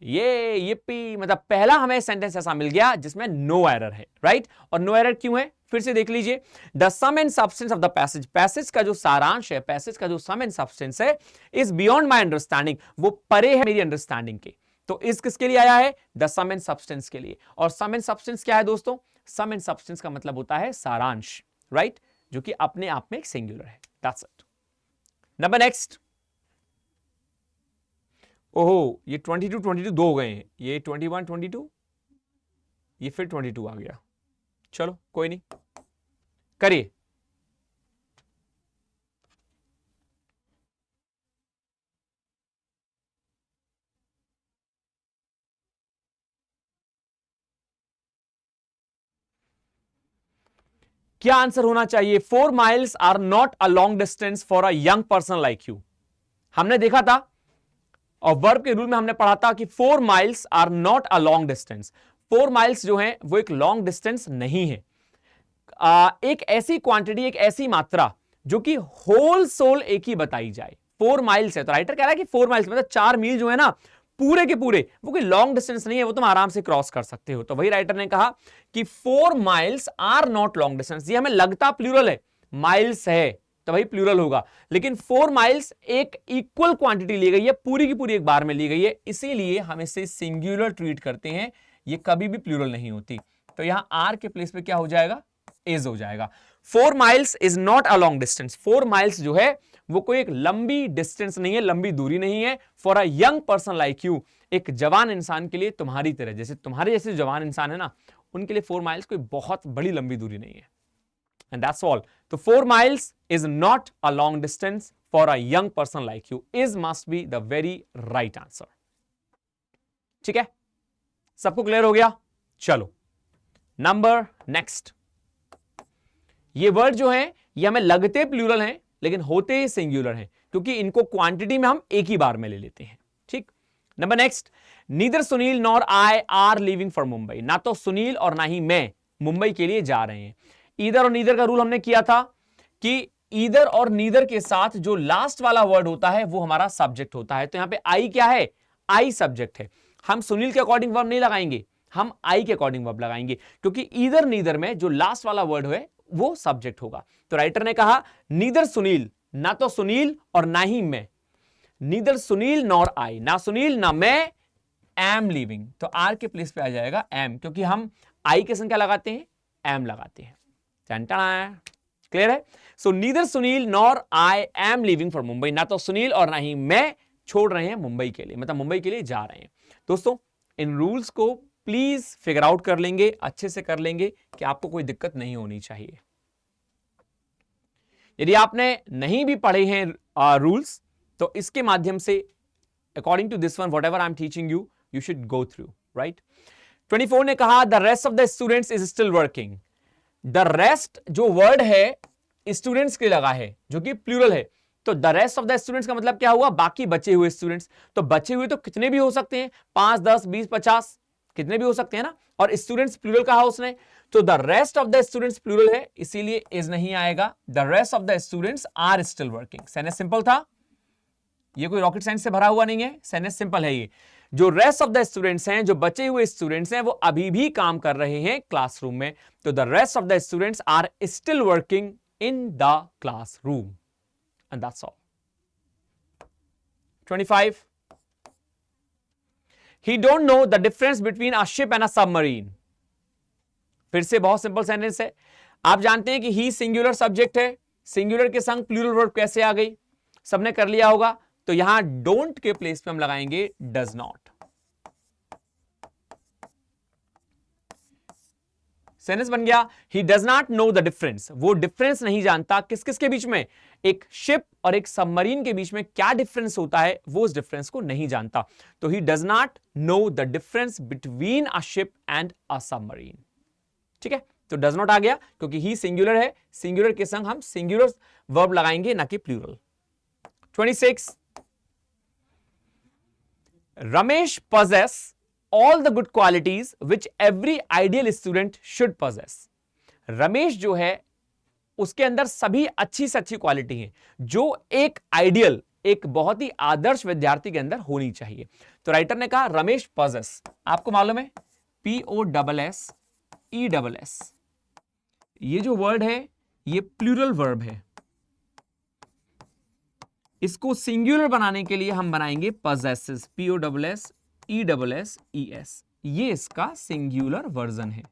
ये पी मतलब पहला हमें सेंटेंस ऐसा मिल गया जिसमें नो एरर है, राइट। और नो एरर क्यों है, फिर से देख लीजिए, the sum and substance of the passage, passage का जो सारांश है, पैसेज का जो सम एंड सब्सटेंस है, इज बियॉन्ड माई अंडरस्टैंडिंग, वो परे है मेरी अंडरस्टैंडिंग के। तो इस किसके लिए आया है, द सम एंड सब्सटेंस के लिए। और सम एंड सब्सटेंस क्या है दोस्तों, सम एंड सब्सटेंस का मतलब होता है सारांश, राइट, जो कि अपने आप में एक सिंगुलर है। That's it. नंबर नेक्स्ट, ओहो ये 22 दो हो गए हैं, ये 21 22, ये फिर 22 आ गया, चलो कोई नहीं, करिए। क्या आंसर होना चाहिए, 4 miles are not a long distance for a young person like you. हमने देखा था और वर्ब के रूल में हमने पढ़ा था कि 4 miles are not a long distance. 4 miles जो है वो एक लॉन्ग डिस्टेंस नहीं है। एक ऐसी क्वांटिटी, एक ऐसी मात्रा जो कि होल सोल एक ही बताई जाए। 4 miles है तो राइटर कह रहा है कि 4 miles मतलब 4 मील जो है ना पूरे के पूरे, वो कोई लॉन्ग डिस्टेंस नहीं है, वो तुम आराम से क्रॉस कर सकते हो। तो वही राइटर ने कहा कि 4 miles are not long distance. ये हमें लगता प्लूरल है, माइल्स है, तो भाई प्लूरल होगा। लेकिन 4 माइल्स एक इक्वल क्वांटिटी ली गई है, पूरी की पूरी एक बार में ली गई है, इसीलिए हम इसे सिंगुलर ट्रीट करते हैं, ये कभी भी प्लूरल नहीं होती। तो यहां आर के प्लेस पे क्या हो जाएगा, इज हो जाएगा। 4 miles is not a long distance. 4 miles जो है वो कोई एक लंबी डिस्टेंस नहीं है, लंबी दूरी नहीं है। For a young person like you, एक जवान इंसान के लिए तुम्हारी तरह, जैसे तुम्हारे जैसे जवान इंसान है ना, उनके लिए 4 माइल्स कोई बहुत बड़ी लंबी दूरी नहीं है। And that's all. तो 4 miles is not a long distance for a young person like you, is must be the very right answer. ठीक है, सबको क्लियर हो गया? चलो नंबर नेक्स्ट। ये वर्ड जो है ये हमें लगते प्लूरल हैं लेकिन होते ही सिंगुलर हैं, क्योंकि इनको क्वांटिटी में हम एक ही बार में ले लेते हैं। ठीक, number next. Neither Sunil nor I R leaving for Mumbai. ना तो सुनील और ना ही मैं मुंबई के लिए जा रहे हैं। ईदर और नीदर का रूल हमने किया था कि ईदर और नीदर के साथ जो लास्ट वाला वर्ड होता है वो हमारा सब्जेक्ट होता है। तो यहां पे आई क्या है, आई सब्जेक्ट है। हम सुनील के अकॉर्डिंग वर्ब नहीं लगाएंगे, हम आई के अकॉर्डिंग वर्ब लगाएंगे, क्योंकि ईदर नीदर में जो लास्ट वाला वर्ड है वो सब्जेक्ट होगा। तो राइटर ने कहा नीदर सुनील, ना तो सुनील और ना ही मैं। नीदर सुनील नॉर आई, ना सुनील ना मैं, एम लीविंग। तो आर के प्लेस पे आ जाएगा एम, क्योंकि हम आई के संग क्या लगाते हैं, एम लगाते हैं। क्लियर है? So neither Sunil nor I am leaving for Mumbai. ना तो सुनील और ना ही मैं छोड़ रहे हैं मुंबई के लिए, मतलब मुंबई के लिए जा रहे हैं। दोस्तों इन रूल्स को प्लीज फिगर आउट कर लेंगे, अच्छे से कर लेंगे कि आपको कोई दिक्कत नहीं होनी चाहिए। यदि आपने नहीं भी पढ़े हैं रूल्स तो इसके माध्यम से according to this one whatever I am teaching you, you should go through, right. 24 ने कहा the rest of the students is still working. The rest जो वर्ड है स्टूडेंट्स के लगा है जो कि प्लूरल है, तो the rest of the students का मतलब क्या हुआ, बाकी बचे हुए स्टूडेंट्स। तो बचे हुए तो कितने भी हो सकते हैं, 5, 10, 20, 50 कितने भी हो सकते हैं ना, और स्टूडेंट्स प्लूरल कहा उसने, तो the rest of the students plural है, इसीलिए इज नहीं आएगा। The rest of the students are still working. Sentence simple था, ये कोई रॉकेट साइंस से भरा हुआ नहीं है, सेंटेंस सिंपल है। ये जो रेस्ट ऑफ द स्टूडेंट्स हैं, जो बचे हुए स्टूडेंट्स हैं, वो अभी भी काम कर रहे हैं क्लासरूम में। तो the rest of the students are still working in the classroom, and that's all. 25 He don't know the difference between a ship and a submarine. फिर से बहुत सिंपल सेंटेंस है। आप जानते हैं कि ही सिंगुलर सब्जेक्ट है, सिंगुलर के संग प्लूरल वर्ब कैसे आ गई, सबने कर लिया होगा। तो यहां डोंट के प्लेस पे हम लगाएंगे डज नॉट। सेंटेंस बन गया he does not know the difference. वो डिफरेंस नहीं जानता किस किस के बीच में, एक शिप और एक सबमरीन के बीच में क्या डिफरेंस होता है, वो उस डिफरेंस को नहीं जानता। तो he does not know the difference between a ship and a submarine. ठीक है, तो डज नॉट आ गया क्योंकि ही सिंगुलर है, सिंगुलर के संग हम सिंगुलर वर्ब लगाएंगे ना कि plural. 26 Ramesh possess all the good qualities which every ideal student should possess. Ramesh जो है उसके अंदर सभी अच्छी से अच्छी क्वालिटी है जो एक आइडियल, एक बहुत ही आदर्श विद्यार्थी के अंदर होनी चाहिए। तो राइटर ने कहा रमेश possess, आपको मालूम है POSSESS, ये जो वर्ड है ये प्लूरल वर्ब है। इसको सिंगुलर बनाने के लिए हम बनाएंगे possesses, POSSESS, ये इसका सिंगुलर वर्जन है।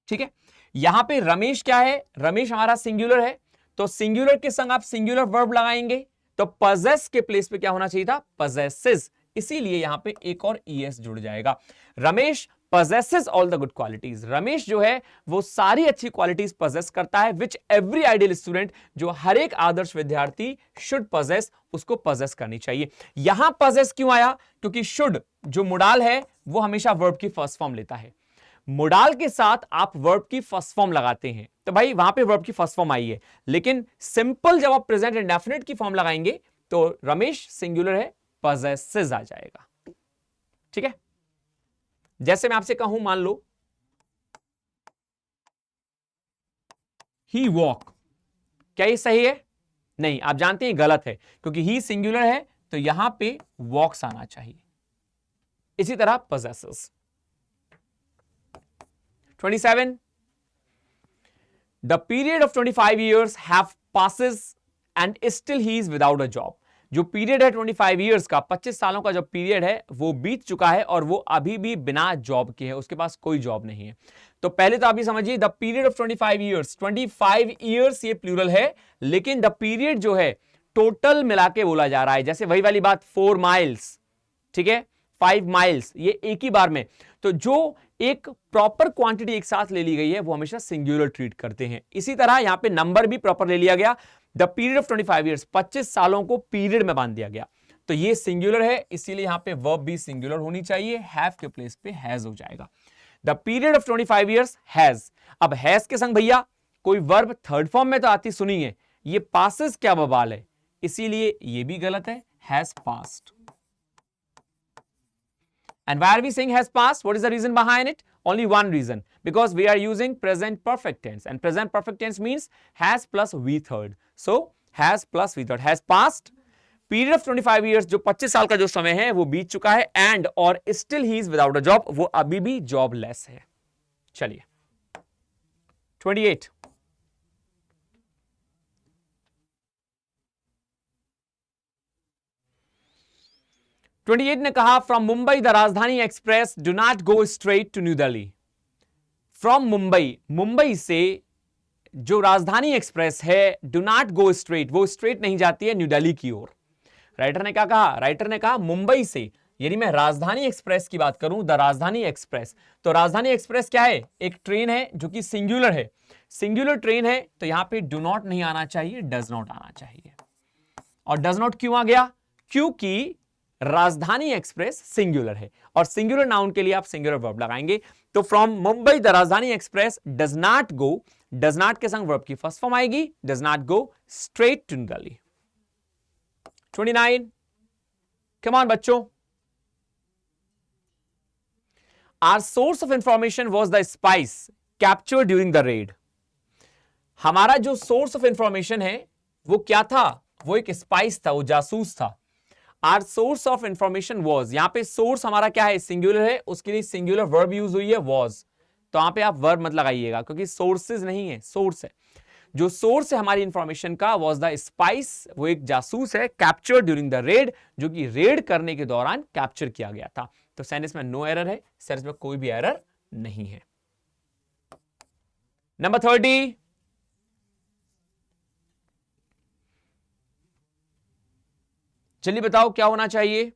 ठीक है, यहां पे रमेश क्या है, रमेश हमारा सिंगुलर है, तो सिंगुलर के संग आप सिंगुलर वर्ब लगाएंगे, तो possess के प्लेस पे क्या होना चाहिए था, possesses, इसीलिए यहां पे एक और es जुड़ जाएगा। Ramesh possesses all the good qualities, Ramesh जो है वो सारी अच्छी क्वालिटीज possess करता है, which every ideal student, जो हर एक आदर्श विद्यार्थी should possess, उसको possess करनी चाहिए। यहां possess क्यों आया, क्योंकि should जो मोडाल है वो हमेशा वर्ब की फर्स्ट फॉर्म लेता है। मोडाल के साथ आप वर्ब की फर्स्ट फॉर्म लगाते हैं, तो भाई वहां पे वर्ब की फर्स्ट फॉर्म आई है, लेकिन सिंपल जब आप प्रेजेंट इंडेफिनिट की फॉर्म लगाएंगे तो रमेश सिंगुलर है, possesses आ जाएगा। ठीक है, जैसे मैं आपसे कहूं, मान लो ही वॉक, क्या ये सही है? नहीं, आप जानते हैं गलत है, क्योंकि ही सिंगुलर है तो यहां पे वॉक्स आना चाहिए। इसी तरह possesses। 27 the period of 25 years have passes and still he is without a job. जो पीरियड है 25 years का, 25 सालों का जो पीरियड है वो बीत चुका है और वो अभी भी बिना जॉब के है, उसके पास कोई जॉब नहीं है। तो पहले तो आप ये समझिए the period of 25 years, 25 years ये प्लूरल है, लेकिन द पीरियड जो है टोटल मिला के बोला जा रहा है। जैसे वही वाली बात 4 miles, ठीक है, 5 miles, ये एक ही बार में। तो जो एक प्रॉपर क्वांटिटी एक साथ ले ली गई है वो हमेशा सिंगुलर ट्रीट करते हैं। इसी तरह यहां पे नंबर भी प्रॉपर ले लिया गया। द पीरियड ऑफ 25 years, 25 सालों को पीरियड में बांध दिया गया, तो ये सिंगुलर है, इसीलिए यहां पे वर्ब भी सिंगुलर होनी चाहिए, हैव के प्लेस पे हैज हो जाएगा। The period of 25 years has. अब हैज के संग भैया कोई वर्ब थर्ड फॉर्म में तो आती सुनी है, ये पासेस क्या बवाल है, इसीलिए ये भी गलत है, has passed. And why are we saying has passed? What is the reason behind it? Only one reason, because we are using present perfect tense, and present perfect tense means has plus we third. So has plus we third, has passed. Period of 25 years, जो 25 साल का जो समय है वो बीत चुका है, and और still he is without a job, वो अभी भी jobless है। चलिए 28। ने कहा from Mumbai the Rajdhani Express do not go straight to New Delhi. From Mumbai, Mumbai से जो राजधानी एक्सप्रेस है डू नॉट गो स्ट्रेट, वो स्ट्रेट नहीं जाती है न्यू दिल्ली की ओर। राइटर ने क्या कहा? राइटर ने कहा मुंबई से, यानी मैं राजधानी एक्सप्रेस की बात करूं, द राजधानी एक्सप्रेस। तो राजधानी एक्सप्रेस क्या है? एक ट्रेन है जो कि सिंगुलर है, सिंगुलर ट्रेन है, तो यहां पे डू नॉट नहीं आना चाहिए, डज नॉट आना चाहिए। और डज नॉट क्यों आ गया? क्योंकि राजधानी एक्सप्रेस सिंगुलर है, और सिंगुलर नाउन के लिए आप सिंगुलर वर्ब लगाएंगे। तो from Mumbai the Rajdhani Express does not go, does not के संग वर्ब की फर्स्ट फॉर्म आएगी, does not go straight to Delhi. 29, come on बच्चों। Our source of information was the spies captured during the raid. हमारा जो source of information है वो क्या था? वो एक स्पाइस था, वो जासूस था। Our source of information was, यहां पे सोर्स हमारा क्या है? सिंगुलर है, उसके लिए सिंगुलर वर्ब यूज हुई है वॉज, तो यहां पे आप वर्ब मत लगाइएगा क्योंकि सोर्सेज नहीं है, सोर्स है। जो सोर्स है हमारी इंफॉर्मेशन का वॉज द स्पाइस, वो एक जासूस है, कैप्चर ड्यूरिंग द रेड, जो कि रेड करने के दौरान कैप्चर किया गया था। तो सेंटेंस में नो एरर है, सेंटेंस में कोई भी एरर नहीं है। नंबर 30, चलिए बताओ क्या होना चाहिए?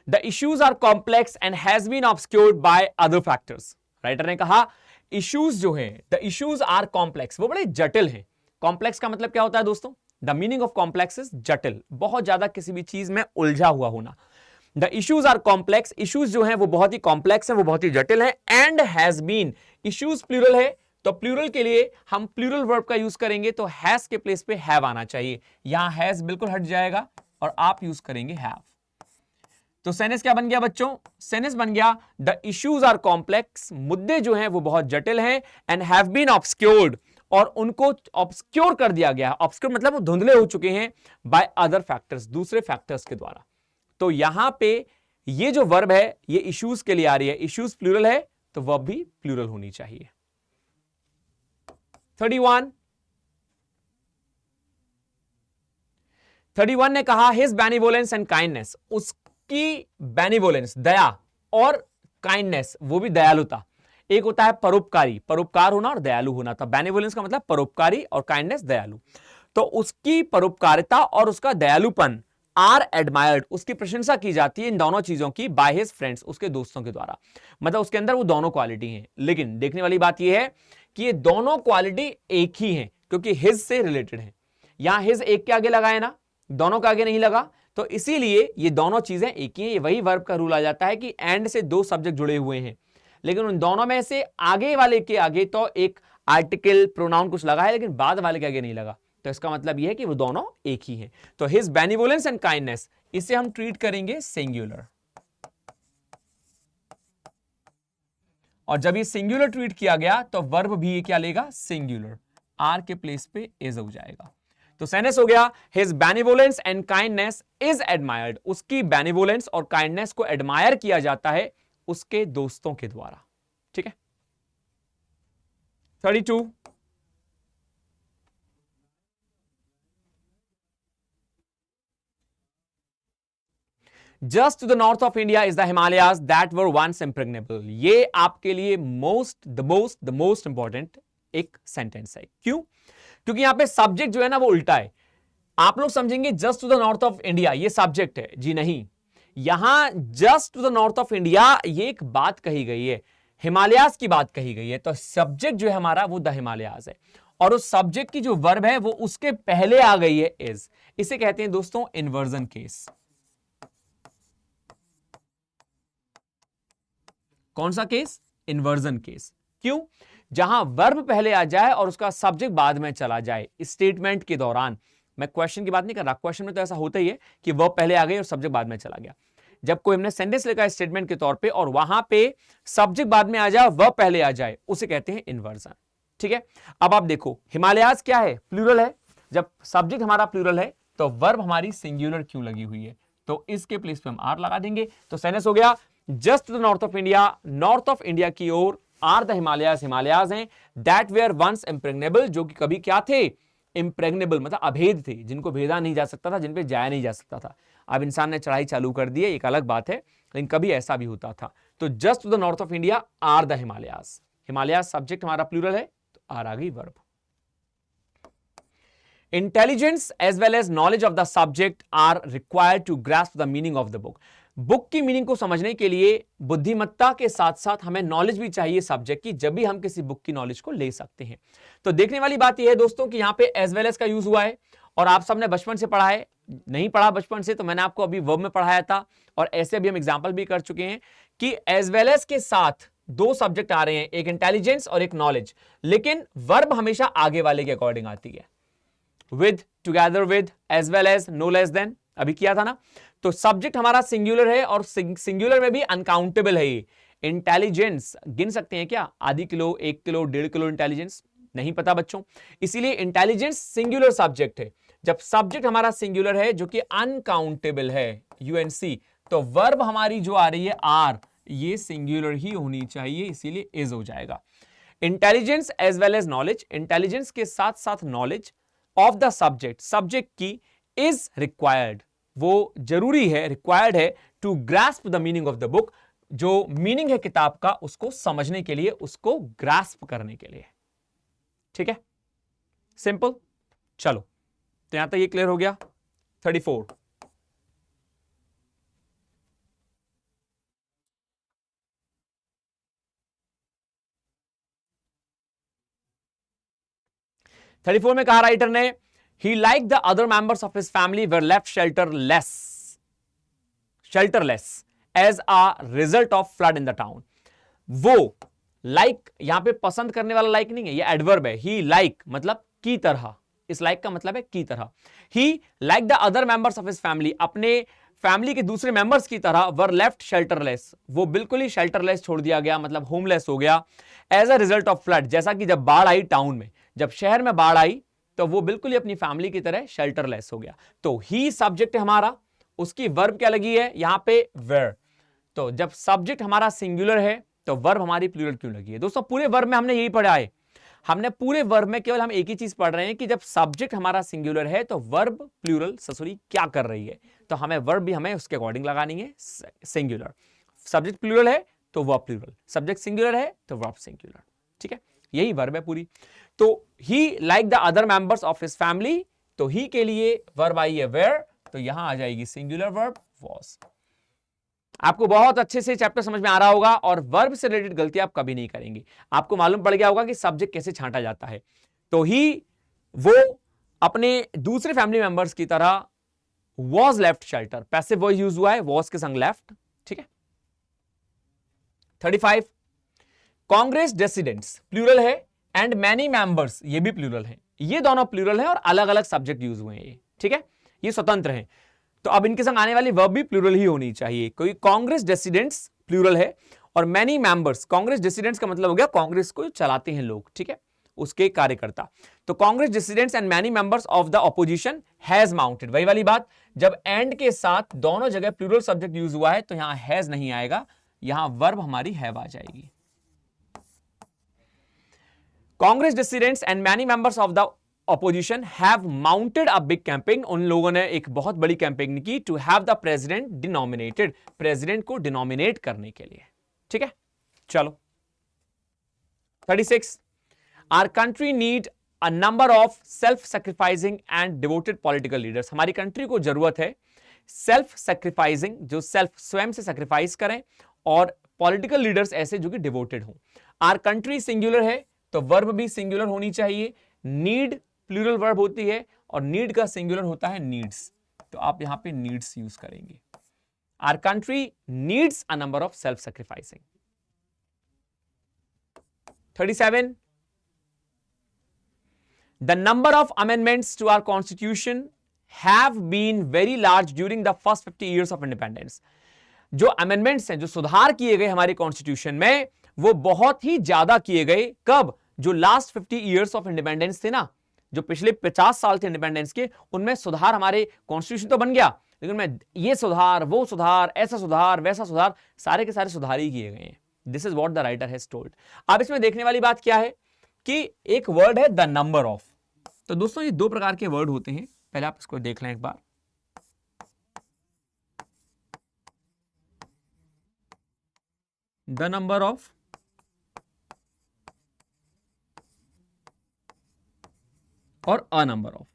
The issues are complex and has been obscured by other factors. Writer ने कहा इश्यूज जो हैं, द इश्यूज आर कॉम्प्लेक्स, वो बड़े जटिल हैं। कॉम्प्लेक्स का मतलब क्या होता है दोस्तों? The meaning of complex is जटिल, बहुत ज्यादा किसी भी चीज में उलझा हुआ होना। The issues are complex, issues जो हैं वो बहुत ही कॉम्प्लेक्स हैं, वो बहुत ही जटिल हैं। And has been, issues plural है, तो प्लूरल के लिए हम प्लूरल वर्ब का यूज करेंगे, तो हैज के प्लेस पे हैव आना चाहिए। यहां हैज बिल्कुल हट जाएगा और आप यूज करेंगे हैव। तो सेंटेंस क्या बन गया बच्चों? सेंटेंस बन गया द इश्यूज आर कॉम्प्लेक्स, मुद्दे जो हैं वो बहुत जटिल हैं, एंड हैव बीन ऑब्सक्योर्ड, और उनको ऑब्सक्योर कर दिया गया। ऑब्सक्योर मतलब वो धुंधले हो चुके हैं बाय अदर फैक्टर्स, दूसरे फैक्टर्स के द्वारा। तो यहां पे ये जो वर्ब है ये इश्यूज के लिए आ रही है, इश्यूज प्लूरल है तो वर्ब भी प्लूरल होनी चाहिए। 31 ने कहा हिज बेनिवोलेंस एंड काइंडनेस, उसकी बेनिवोलेंस दया और काइंडनेस वो भी दयालुता। एक होता है परोपकारी, परोपकार होना और दयालु होना था। बेनिवोलेंस का मतलब परोपकारी और काइंडनेस दयालु। तो उसकी परोपकारिता और उसका दयालुपन आर एडमायर्ड, उसकी प्रशंसा की जाती है इन दोनों चीजों की बाय हिज फ्रेंड्स, उसके दोस्तों के द्वारा। मतलब उसके अंदर वो दोनों क्वालिटी हैं। लेकिन देखने वाली बात यह है कि ये दोनों क्वालिटी एक ही हैं क्योंकि हिज से रिलेटेड है। यहां हिज एक के आगे लगा है ना, दोनों के आगे नहीं लगा, तो इसीलिए ये दोनों चीजें एक ही हैं। ये वही वर्ब का रूल आ जाता है कि एंड से दो सब्जेक्ट जुड़े हुए हैं, लेकिन उन दोनों में से आगे वाले के आगे तो एक आर्टिकल प्रोनाउन कुछ लगा है, लेकिन बाद वाले के आगे नहीं लगा। तो इसका मतलब यह है कि वो दोनों एक ही हैं। तो हिज बेनिवोलेंस एंड काइंडनेस, इसे हम ट्रीट करेंगे सिंगुलर, और जब ये सिंगुलर ट्रीट किया गया तो वर्ब भी ये क्या लेगा? सिंगुलर, आर के प्लेस पे इज हो जाएगा। तो सेंटेंस हो गया his benevolence and kindness is admired, उसकी बेनिवोलेंस और काइंडनेस को एडमायर किया जाता है उसके दोस्तों के द्वारा। ठीक है, 32. Just to the north of India is the Himalayas that were once impregnable. ये आपके लिए the most important एक सेंटेंस है. क्यों? क्योंकि यहां पे सब्जेक्ट जो है ना वो उल्टा है. आप लोग समझेंगे just to the north of India ये सब्जेक्ट है. जी नहीं, यहां just to the north of India ये एक बात कही गई है, हिमालयाज की बात कही गई है. तो सब्जेक्ट जो है हमारा वो द हिमालयाज है, और उस सब्जेक्ट की जो वर्ब है वो उसके पहले आ गई है इज. इसे कहते हैं दोस्तों इन्वर्जन केस. कौन सा केस? Inversion case. क्यों? जहां वर्ब पहले आ जाए और उसका सब्जेक्ट बाद में चला जाए स्टेटमेंट के दौरान. मैं क्वेश्चन की बात नहीं कर रहा, क्वेश्चन में तो ऐसा होता ही है कि वर्ब पहले आ गई और सब्जेक्ट बाद में चला गया. जब कोई हमने सेंटेंस लिखा है स्टेटमेंट के तौर पे और वहां पे सब्जेक्ट बाद में आ जाए, वर्ब पहले आ जाए, उसे कहते हैं इन्वर्जन. ठीक है, अब आप देखो हिमालयाज क्या है? प्लूरल है. जब सब्जेक्ट हमारा प्लूरल है तो वर्ब हमारी सिंगुलर क्यों लगी हुई है? तो इसके प्लेस पे हम आर लगा देंगे. तो सेंटेंस हो गया just the north of India, north of India की ओर आर द हिमालयाज, हिमालयाज हैं दैट वेयर वंस इम्प्रेग्नेबल, जो कि कभी क्या थे? इम्प्रेग्नेबल मतलब अभेद थे, जिनको भेदा नहीं जा सकता था, जिन पे जाया नहीं जा सकता था. अब इंसान ने चढ़ाई चालू कर दी है, एक अलग बात है, लेकिन कभी ऐसा भी होता था. तो just to the north of India are the Himalayas. Himalayas subject हमारा प्लूरल है तो आर आ गई verb. Intelligence as well as knowledge of the subject are required to grasp the meaning of the book. Book की मीनिंग को समझने के लिए बुद्धिमत्ता के साथ साथ हमें नॉलेज भी चाहिए सब्जेक्ट की, जब भी हम किसी बुक की नॉलेज को ले सकते हैं. तो देखने वाली बात यह है दोस्तों कि यहां पे एज वेल एज का यूज हुआ है, और आप सबने बचपन से पढ़ा है. नहीं पढ़ा बचपन से तो मैंने आपको अभी वर्ब में पढ़ाया था, और ऐसे अभी हम एग्जांपल भी कर चुके हैं कि एज वेल एज के साथ दो सब्जेक्ट आ रहे हैं, एक इंटेलिजेंस और एक नॉलेज, लेकिन वर्ब हमेशा आगे वाले के अकॉर्डिंग आती है. With, together with, as well as, no less than, अभी किया था ना. तो सब्जेक्ट हमारा सिंगुलर है और सिंगुलर में भी अनकाउंटेबल है. ये इंटेलिजेंस गिन सकते हैं क्या? आधी किलो, 1 किलो, 1.5 किलो इंटेलिजेंस? नहीं पता बच्चों. इसीलिए इंटेलिजेंस सिंगुलर सब्जेक्ट है. जब सब्जेक्ट हमारा सिंगुलर है जो कि अनकाउंटेबल है, यूएनसी, तो वर्ब हमारी जो आ रही है आर, ये सिंगुलर ही होनी चाहिए, इसीलिए इज हो जाएगा. Intelligence as well as knowledge, intelligence के साथ साथ knowledge of the subject, subject की इज रिक्वायर्ड, वो जरूरी है, रिक्वायर्ड है to grasp the meaning of the book, जो मीनिंग है किताब का उसको समझने के लिए, उसको ग्रास्प करने के लिए. ठीक है, सिंपल. चलो, तो यहां तक ये क्लियर हो गया. 34. में कहा राइटर ने, he like the other members of his family were left shelterless as a result of flood in the town. वो like यहां पे पसंद करने वाला like नहीं है, ये एडवर्ब है. he like मतलब की तरह, इस like का मतलब है की तरह. he like the other members of his family, अपने फैमिली के दूसरे मेंबर्स की तरह वर लेफ्ट शेल्टरलेस, वो बिल्कुल ही शेल्टरलेस छोड़ दिया गया, मतलब होमलेस हो गया. As a result of flood, जैसा कि जब बाढ़ आई टाउन में, जब शहर में बाढ़ आई तो वो बिल्कुल ही अपनी फैमिली की तरह शेल्टरलेस हो गया. तो ही सब्जेक्ट है हमारा, उसकी वर्ब क्या लगी है यहां पे? वेयर. तो जब सब्जेक्ट हमारा सिंगुलर है तो वर्ब हमारी प्लूरल क्यों लगी है? दोस्तों पूरे वर्ब में हमने यही पढ़ा है. हमने पूरे वर्ब में केवल हम एक ही चीज पढ़ रहे हैं कि जब सब्जेक्ट हमारा सिंगुलर है तो वर्ब प्लूरल ससुरी क्या कर रही है. तो हमें वर्ब भी हमें उसके अकॉर्डिंग लगानी है, सिंगुलर. सब्जेक्ट प्लूरल है तो वर्ब प्लूरल, सब्जेक्ट सिंगुलर है तो वर्ब सिंगुलर. ठीक है, यही वर्ब है पूरी. तो he like the other members of his family, तो ही के लिए वर्ब आई है वेयर, तो यहां आ जाएगी सिंगुलर वर्ब वॉज. आपको बहुत अच्छे से चैप्टर समझ में आ रहा होगा और वर्ब से रिलेटेड गलती आप कभी नहीं करेंगे. आपको मालूम पड़ गया होगा कि सब्जेक्ट कैसे छांटा जाता है. तो ही, वो अपने दूसरे फैमिली मेंबर्स की तरह was left shelter, passive voice use हुआ है, वॉज के संग लेफ्ट. ठीक है. 35. कांग्रेस डिसिडेंट्स प्लूरल है एंड मैनी मेंबर्स, ये भी प्लूरल है. ये दोनों प्लूरल है और अलग अलग सब्जेक्ट यूज हुए हैं ये. ठीक है, ये स्वतंत्र हैं. तो अब इनके संग आने वाली वर्ब भी प्लूरल ही होनी चाहिए, क्योंकि कांग्रेस डिसिडेंट्स प्लूरल है और मैनी मेंबर्स, कांग्रेस डिसिडेंट्स का मतलब हो गया कांग्रेस को चलाते हैं लोग. ठीक है, उसके कार्यकर्ता. तो Congress dissidents and many members of the opposition has mounted, वही वाली बात, जब एंड के साथ दोनों जगह प्लूरल सब्जेक्ट यूज हुआ है तो यहां हैज नहीं आएगा, यहां वर्ब हमारी हैव आ जाएगी. Congress dissidents and many members of the opposition have mounted a big campaign, उन लोगों ने एक बहुत बड़ी कैंपेन की to have the president denominated, president को डिनोमिनेट करने के लिए। ठीक है, चलो 36, our country need a number of self sacrificing and devoted political leaders, हमारी कंट्री को जरूरत है सेल्फ सैक्रिफाइसिंग, जो सेल्फ स्वयं से सैक्रिफाइस करें, और पॉलिटिकल लीडर्स ऐसे जो कि डिवोटेड हों। आवर कंट्री सिंगुलर है तो वर्ब भी सिंगुलर होनी चाहिए, नीड प्लूरल वर्ब होती है और नीड का सिंगुलर होता है नीड्स, तो आप यहां पे नीड्स यूज करेंगे। Our country needs a number of self sacrificing. 37, the number of amendments to our constitution have been very large during the first 50 years of independence, जो अमेंडमेंट्स हैं, जो सुधार किए गए हमारे कॉन्स्टिट्यूशन में, वो बहुत ही ज्यादा किए गए। कब? जो लास्ट 50 इयर्स ऑफ इंडिपेंडेंस थे ना, जो पिछले 50 साल थे इंडिपेंडेंस के, उनमें सुधार, हमारे कॉन्स्टिट्यूशन तो बन गया लेकिन उनमें ये सुधार, वो सुधार, ऐसा सुधार, वैसा सुधार, सारे के सारे सुधार ही किए गए हैं। This is what the writer has told. अब इसमें देखने वाली बात क्या है कि एक वर्ड है द नंबर ऑफ। तो दोस्तों ये दो प्रकार के वर्ड होते हैं, पहले आप इसको देख लें एक बार। द नंबर ऑफ और अ नंबर ऑफ।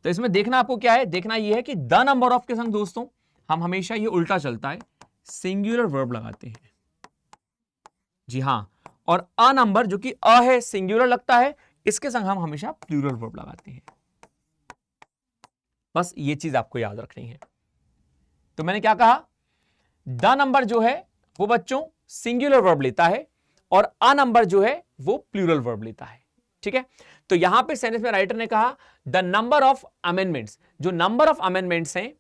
तो इसमें देखना आपको क्या है, देखना यह है कि द नंबर ऑफ के संग दोस्तों हम हमेशा ये उल्टा चलता है, सिंगुलर वर्ब लगाते हैं। जी हां, और अ नंबर जो कि अ है, सिंगुलर लगता है, इसके संग हम हमेशा प्लूरल वर्ब लगाते हैं। बस ये चीज आपको याद रखनी है। तो मैंने क्या कहा, द नंबर जो है वो बच्चों सिंगुलर वर्ब लेता है और अ नंबर जो है वो प्लूरल वर्ब लेता है। ठीक है, तो यहां पे सेंटेंस में राइटर ने कहा द नंबर ऑफ अमेंडमेंट्स, जो नंबर ऑफ अमेंडमेंट्स हैं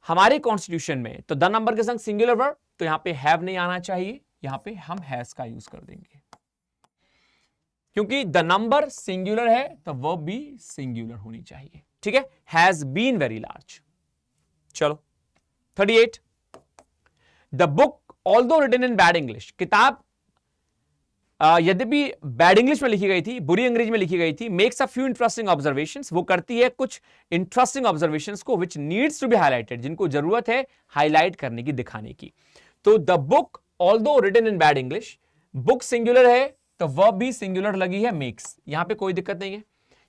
हमारे कॉन्स्टिट्यूशन में, तो द नंबर के संग सिंगुलर वर्ब, तो यहां पे हैव नहीं आना चाहिए, यहां पे हम हैज का यूज कर देंगे, क्योंकि द नंबर सिंगुलर है तो वर्ब भी सिंगुलर होनी चाहिए। ठीक है, हैज बीन वेरी लार्ज। चलो 38, the book although written in bad English, किताब यद्यपि बैड इंग्लिश में लिखी गई थी, बुरी अंग्रेजी में लिखी गई थी, makes a few interesting observations, वो करती है कुछ इंटरेस्टिंग ऑब्जर्वेशंस को, which needs to be highlighted, जिनको जरूरत है हाईलाइट करने की, दिखाने की। तो the book although written in bad English, book singular है तो वर्ब भी सिंगुलर लगी है, मेक्स, यहां पे कोई दिक्कत नहीं है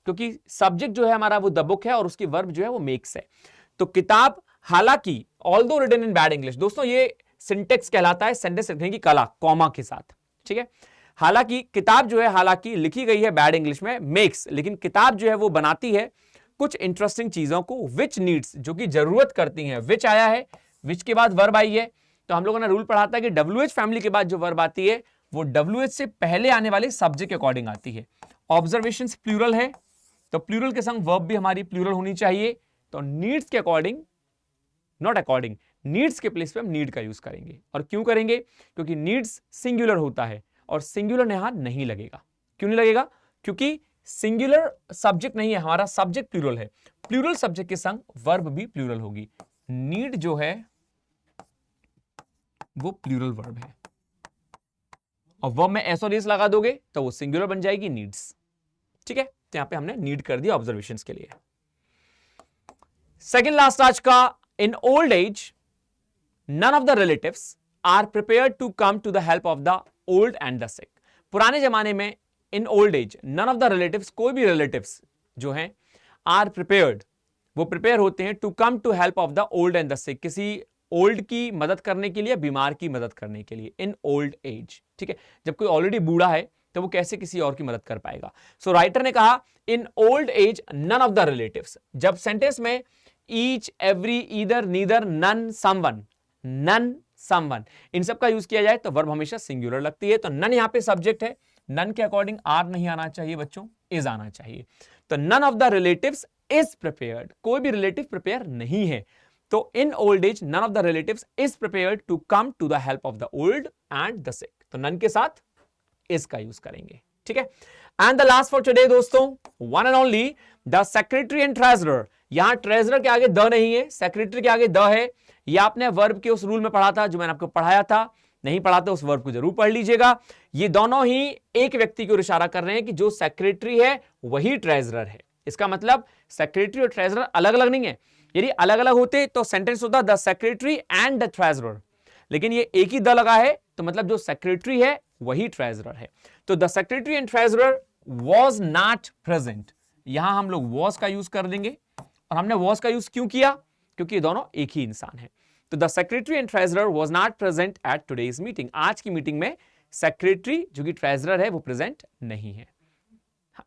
क्योंकि सब्जेक्ट जो है हमारा वो द बुक है और उसकी वर्ब जो है वो मेक्स है। तो किताब हालांकि although written in bad English, दोस्तों ये सिंटेक्स कहलाता है, सेंटेंस लिखने की कला, कॉमा के साथ। ठीक है, हालांकि किताब जो है हालांकि लिखी गई है बैड इंग्लिश में, मेक्स, लेकिन किताब जो है वो बनाती है कुछ इंटरेस्टिंग चीजों को, विच नीड्स, जो कि जरूरत करती हैं। विच आया है, विच के बाद वर्ब आई है, तो हम लोगों ने रूल पढ़ा था कि WH फैमिली के बाद जो वर्ब आती है वो WH से पहले आने वाले सब्जेक्ट के अकॉर्डिंग आती है। ऑब्जर्वेशंस प्लूरल है तो प्लूरल के संग वर्ब भी हमारी प्लूरल होनी चाहिए, तो नीड्स के अकॉर्डिंग, नॉट अकॉर्डिंग, नीड्स के प्लेस पे हम नीड का यूज करेंगे। और क्यों करेंगे? क्योंकि नीड्स सिंगुलर होता है और सिंगुलर यहां नहीं लगेगा। क्यों नहीं लगेगा? क्योंकि सिंगुलर सब्जेक्ट नहीं है, हमारा सब्जेक्ट प्लूरल है। प्लूरल सब्जेक्ट के संग वर्ब भी प्लूरल होगी। नीड जो है वो प्लूरल वर्ब है और वर्ब में एस और एस लगा दोगे तो वो सिंगुलर बन जाएगी, नीड्स। ठीक है, तो यहां पे हमने नीड कर दिया ऑब्जर्वेशंस के लिए। सेकंड लास्ट आज का, इन old as none of the relatives are prepared to come to the help of the old and the sick। पुराने जमाने में in old age none of the relatives, कोई भी relatives जो हैं are prepared, वो prepare होते हैं to come to help of the old and the sick, किसी old की मदद करने के लिए, बीमार की मदद करने के लिए, in old age। ठीक है, जब कोई ऑलरेडी बूढ़ा है तो वो कैसे किसी और की मदद कर पाएगा। सो राइटर ने कहा in old age none of the relatives, जब सेंटेंस में each, every, either, neither, none, someone, none, someone, इन सब का यूज किया जाए तो वर्ब हमेशा सिंगुलर लगती है। तो नन यहां पे सब्जेक्ट है, नन के अकॉर्डिंग आर नहीं आना चाहिए बच्चों, इज आना चाहिए। तो none of the relatives is prepared, कोई भी रिलेटिव प्रिपेयर नहीं है। तो in old age none of the relatives is prepared to come to the help of the old and the sick, तो नन के साथ इज का यूज करेंगे। ठीक है, and the last for today दोस्तों, one and only, the secretary and treasurer. यहां treasurer के आगे द नहीं है, सेक्रेटरी के आगे द है। यह आपने वर्ब के उस रूल में पढ़ा था जो मैंने आपको पढ़ाया था नहीं पढ़ा तो उस वर्ब को जरूर पढ़ लीजिएगा। ये दोनों ही एक व्यक्ति की ओर इशारा कर रहे हैं कि जो सेक्रेटरी है वही ट्रेजरर है। इसका मतलब सेक्रेटरी और ट्रेजरर अलग अलग नहीं है। यदि अलग अलग होते तो सेंटेंस होता the secretary and the treasurer, लेकिन ये एक ही द लगा है तो मतलब जो सेक्रेटरी है वही ट्रेजरर है। तो the secretary and treasurer was not present, यहां हम लोग वॉज का यूज कर देंगे। और हमने वॉज का यूज क्यों किया? क्योंकि ये दोनों एक ही इंसान है। तो the secretary and treasurer was not present at today's meeting, आज की मीटिंग में सेक्रेटरी जो कि ट्रेजरर है वो प्रेजेंट नहीं है।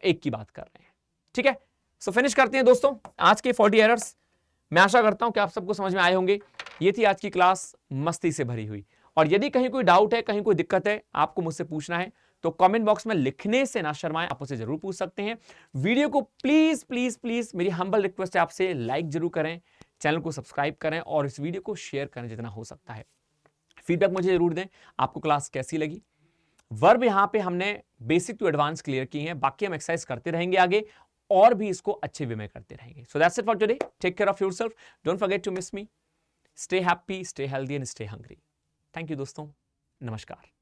एक की बात कर रहे हैं, ठीक है। सो फिनिश करते हैं दोस्तों आज के 40 एरर्स। मैं आशा करता हूं कि आप सबको समझ में आए होंगे। ये थी आज की क्लास, मस्ती से भरी हुई। और यदि कहीं कोई डाउट है, कहीं कोई दिक्कत है, आपको मुझसे पूछना है तो कमेंट बॉक्स में लिखने से ना शर्माएं, आप मुझसे जरूर पूछ सकते हैं। वीडियो को प्लीज प्लीज प्लीज मेरी हम्बल रिक्वेस्ट है आपसे, लाइक जरूर करें, चैनल को सब्सक्राइब करें और इस वीडियो को शेयर करें जितना हो सकता है। फीडबैक मुझे जरूर दें, आपको क्लास कैसी लगी। वर्ब यहां पे हमने बेसिक टू एडवांस क्लियर की हैं, बाकी हम एक्सरसाइज करते रहेंगे आगे और भी इसको अच्छे वे में करते रहेंगे। So that's it for today, take care of yourself, don't forget to miss me, stay happy, stay healthy and stay hungry. Thank you दोस्तों, नमस्कार।